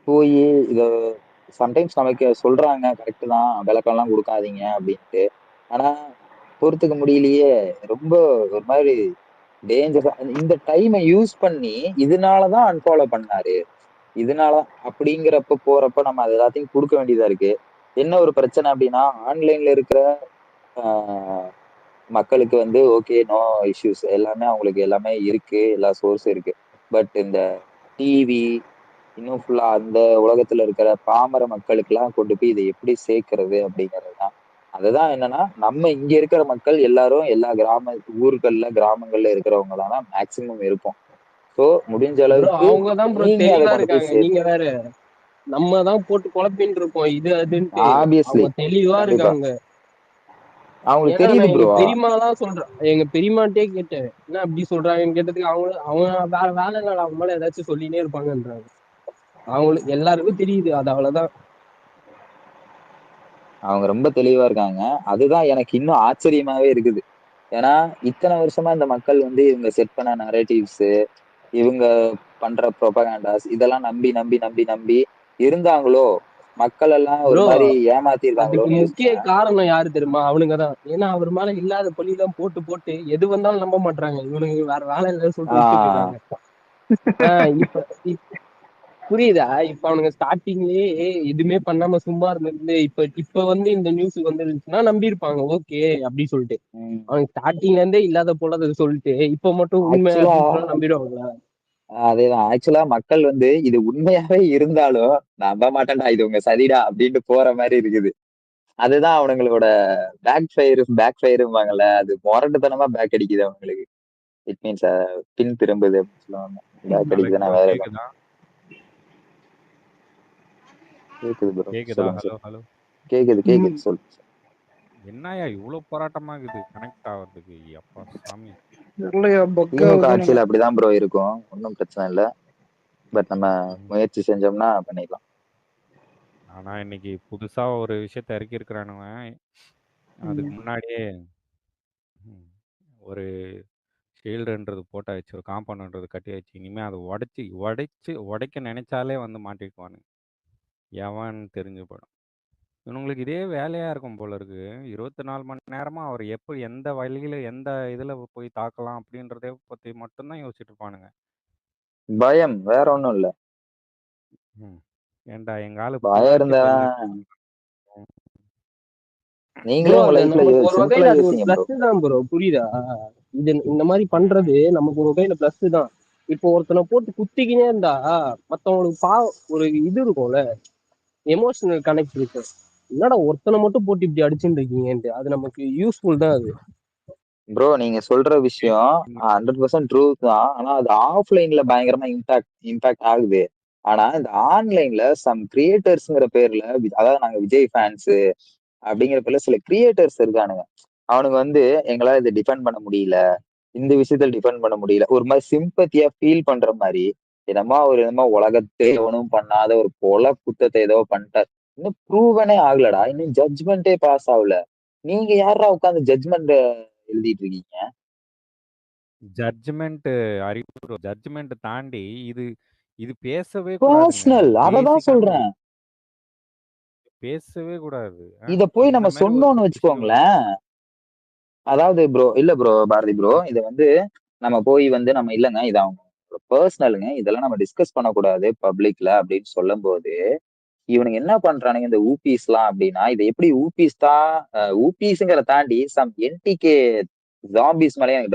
போய் இத சம்டைம்ஸ் நமக்கு சொல்றாங்க கரெக்ட் தான், விளக்கம்லாம் கொடுக்காதீங்க அப்படின்ட்டு. ஆனா பொறுத்துக்க முடியலையே. ரொம்ப ஒரு மாதிரி டேஞ்சரா இந்த டைமை யூஸ் பண்ணி இதனாலதான் அன்ஃபாலோ பண்ணாரு, இதனால அப்படிங்கிறப்ப போறப்ப நம்ம அது எல்லாத்தையும் கொடுக்க வேண்டியதா இருக்கு. என்ன ஒரு பிரச்சனை அப்படின்னா, ஆன்லைன்ல இருக்கிற மக்களுக்கு வந்து ஓகே நோ இஷ்யூஸ் எல்லாமே அவங்களுக்கு எல்லாமே இருக்கு, எல்லா சோர்ஸும் இருக்கு. பட் இந்த டிவி இன்னும் ஃபுல்லா அந்த உலகத்துல இருக்கிற பாமர மக்களுக்கு எல்லாம் கொண்டு போய் இதை எப்படி சேர்க்கறது அப்படிங்கறதுதான். அதுதான் என்னன்னா, நம்ம இங்க இருக்கிற மக்கள் எல்லாரும் எல்லா ஊர்கள்ல கிராமங்கள்ல இருக்கிறவங்க தானே மேக்சிமம் இருக்கும். சோ முடிஞ்ச அளவுக்கு அவங்கதான் ப்ரோ நீங்க அதை தெளிவா கொண்டு போய் இருக்காங்க. நீங்க சேர்த்து. வேற, நம்ம தான் போட்டு குழப்பின்னு இருக்கோம் இது அதுன்ட்டு. ஆப்வியஸ்லி, அவங்க தெளிவா கண்டிப்பா இருக்காங்க. அவங்களுக்கு ஏன்னா தெரியுது நான் எங்க ப்ரோ. பெரியம்மா தான் சொல்றேன். எங்க பெரியம்மாட்டே கேட்டேன், என்ன அப்படி சொல்றாங்கன்னு கேட்டதுக்கு அவங்க வேற வேலை இல்லை, அவங்க மேல ஏதாச்சும் சொல்லினே இருப்பாங்கன்றாங்க. அவங்களுக்கு எல்லாருக்கும் தெரியுது அது, அவ்வளவுதான். அவங்க ரொம்ப தெளிவா இருக்காங்க. அதுதான் எனக்கு இன்னும் ஆச்சரியமாவே இருக்குது. ஏன்னா இத்தனை வருஷமா இந்த மக்கள் வந்து இவங்க செட் பண்ண நரேட்டிவ்ஸ், இவங்க பண்ற ப்ரொபகண்டாஸ் இதெல்லாம் நம்பி நம்பி நம்பி நம்பி இருந்தாங்களோ, மக்கள் எல்லாம் ஒரு ப்ரோ மாதிரி அதுக்கு ஏமாத்திருக்காங்களோன்னு முக்கிய யோசிச்சேன். காரணம் யாரு தெரியுமா? அவனுங்கதான். ஏன்னா அவர் மேல இல்லாத பழிதான் போட்டு போட்டு எது வந்தாலும் நம்ப மாட்டாங்க. இவனுக்கு வேற வேலை இல்லைன்னு சொல்லிட்டு விட்டுட்டு ஆஹ் இருக்காங்க. இப்ப புரியுதா? இப்ப அவனுங்க ஸ்டார்டிங்லயே எதுவுமே பண்ணாம சும்மா இருந்து இப்ப வந்து இந்த நியூஸ் வந்துருந்துச்சுன்னா நம்பியிருப்பாங்க, ஓகே அப்படி சொல்லிட்டு. அவனுக்கு ஸ்டார்டிங்ல இருந்தே இல்லாத போல அதை சொல்லிட்டு இப்ப மட்டும் உண்மை ஆக்சுவலா அப்படின்னு சொன்னா நம்பிடுவாங்களா? அதேதான். ஆக்சுவலா மக்கள் வந்து இது உண்மையாவே இருந்தாலும் நம்ப மாட்டேன்டா, இது உங்க சதிடா அப்படின்ட்டு போற மாதிரி இருக்குது. அதுதான் அவனுங்களோட பேக் ஃபயரும்பாங்கல்ல, அது முரட்டுத்தனமா பேக் அடிக்குது அவங்களுக்கு. இட் மீன்ஸ் பின் திரும்புது அப்படின்னு சொல்லுவாங்க. பேக் அலெக்ஸ் அடிக்குதுன்னா ப்ரோ வேற எதுவும் கேக்குதா? கேக்குது ப்ரோ. கேக்குதா? சொல்லுங்க ஹலோ சார். ஹலோ. கேக்குது சொல்லு. என்னய்யா இவ்வளவு போராட்டமாகுது கனெக்ட் ஆகுறதுக்கு? அப்பா சாமி. தெரியலையா பக் திமுக ஆகுது எனக்கு. ஆட்சியில அப்படிதான் ப்ரோ இருக்கும், ஒன்றும் பிரச்சனை இல்லை. பட் நம்ம முயற்சி செஞ்சோம்னா பண்ணிடலாம். ஆனா இன்னைக்கு புதுசா ஒரு விஷயத்த இறக்கி இருக்கிறானுங்க. அதுக்கு முன்னாடியே ஒரு ஷீல்டுன்றது போட்டாச்சு, ஒரு காம்பவுண்ட்ன்றது கட்டியாச்சு. இனிமே அதை உடைக்க நினைச்சாலே வந்து மாட்டிக்குவானுங்க. எவன் தெரிஞ்சு போயிடும். இவனுங்களுக்கு இதே வேலையா இருக்கும் போல இருக்கு. 24 மணி நேரமா அவர் எப்படி எந்த வழியில எந்த இதுல போய் தாக்கலாம் அப்படின்றத பத்தி மட்டும்தான் யோசிச்சுட்டு இருப்பானுங்க. பயம் வேற ஒண்ணும் இல்ல. ஏன்டா எங்க ஆளு பயம் புல்லாச்சு இருந்தா நீங்களே ப்ரோ உங்க அது லைஃப்ல நமக்கு ஒரு சிம்பிளா வகையில அது ஒரு யோசிங்க ப்ரோ. பிளஸ் தான் ப்ரோ, புரியுதா? இது இந்த மாதிரி பண்றது நமக்கு ஒரு வகையில பிளஸ் தான். இப்போ ஒருத்தனை போட்டு குத்திக்கினே இருந்தா மத்தவங்களுக்கு ஒரு இது இருக்கும்ல, எமோஷனல் கனெக்ட் இருக்கு. என்னடா ஒருத்தனை மட்டும் போட்டு இப்படி அடிச்சுட்டு இருக்கீங்கன்ட்டு, அது நமக்கு யூஸ்ஃபுல் தான் அது. ப்ரோ நீங்க சொல்ற விஷயம் 100% ட்ரூத் தான். ஆனா அது ஆஃப்லைன்ல பயங்கரமா இம்பாக்ட் ஆகுது. ஆனா இந்த ஆன்லைன்ல சம் கிரியேட்டர்ஸ்ங்கிற பேர்ல அதாவது நாங்க விஜய் ஃபேன்ஸ் அப்படிங்கிற பேர்ல சில கிரியேட்டர்ஸ் இருக்கானுங்க. அவனுங்க வந்து எங்களால இதை டிஃபெண்ட் பண்ண முடியல, இந்த விஷயத்துல டிஃபெண்ட் பண்ண முடியல, ஒரு மாதிரி சிம்பத்தியா ஃபீல் பண்ற மாதிரி என்னமோ உலகத்தை எவனும் பண்ணாத ஒரு கொலை குத்தத்தை ஏதோ பண்ணிட்டார். இன்னும் ப்ரூவனே ஆகலடா, இன்னும் ஜட்ஜ்மெண்டே பாஸ் ஆகல. நீங்க யாரா உட்காந்து ஜட்ஜ்மெண்ட் எழுதிட்டு இருக்கீங்க? ஜட்ஜ்மெண்ட் அறிவு ஜட்ஜ்மெண்ட் தாண்டி இது இது பேசவே கூடாதுங்க. பர்சனல் அததான் பேசிக்கான சொல்றேன். பேசவே கூடாது. இத போய் இந்த நம்ம மாதிரி ஒரு சொன்னோம்னு விஷயம் வச்சுக்கோங்களேன். அதாவது ப்ரோ இல்ல ப்ரோ பாரதி ப்ரோ, இத வந்து நம்ம போய் வந்து நம்ம இல்லைங்க இது அவங்க பர்சனலுங்க, இதெல்லாம் நம்ம டிஸ்கஸ் பண்ணக்கூடாது பப்ளிக்ல அப்படின்னு சொல்லும் போது இவனுங்க என்ன பண்றானுங்க இந்த ஊபிஸ்லாம் அப்படின்னா, இதை எப்படி ஊபிஸ் தான் ஊபிஸ்ங்கிற தாண்டி சம் என்டிகே ஜாம்பிஸ் மேலே எனக்கு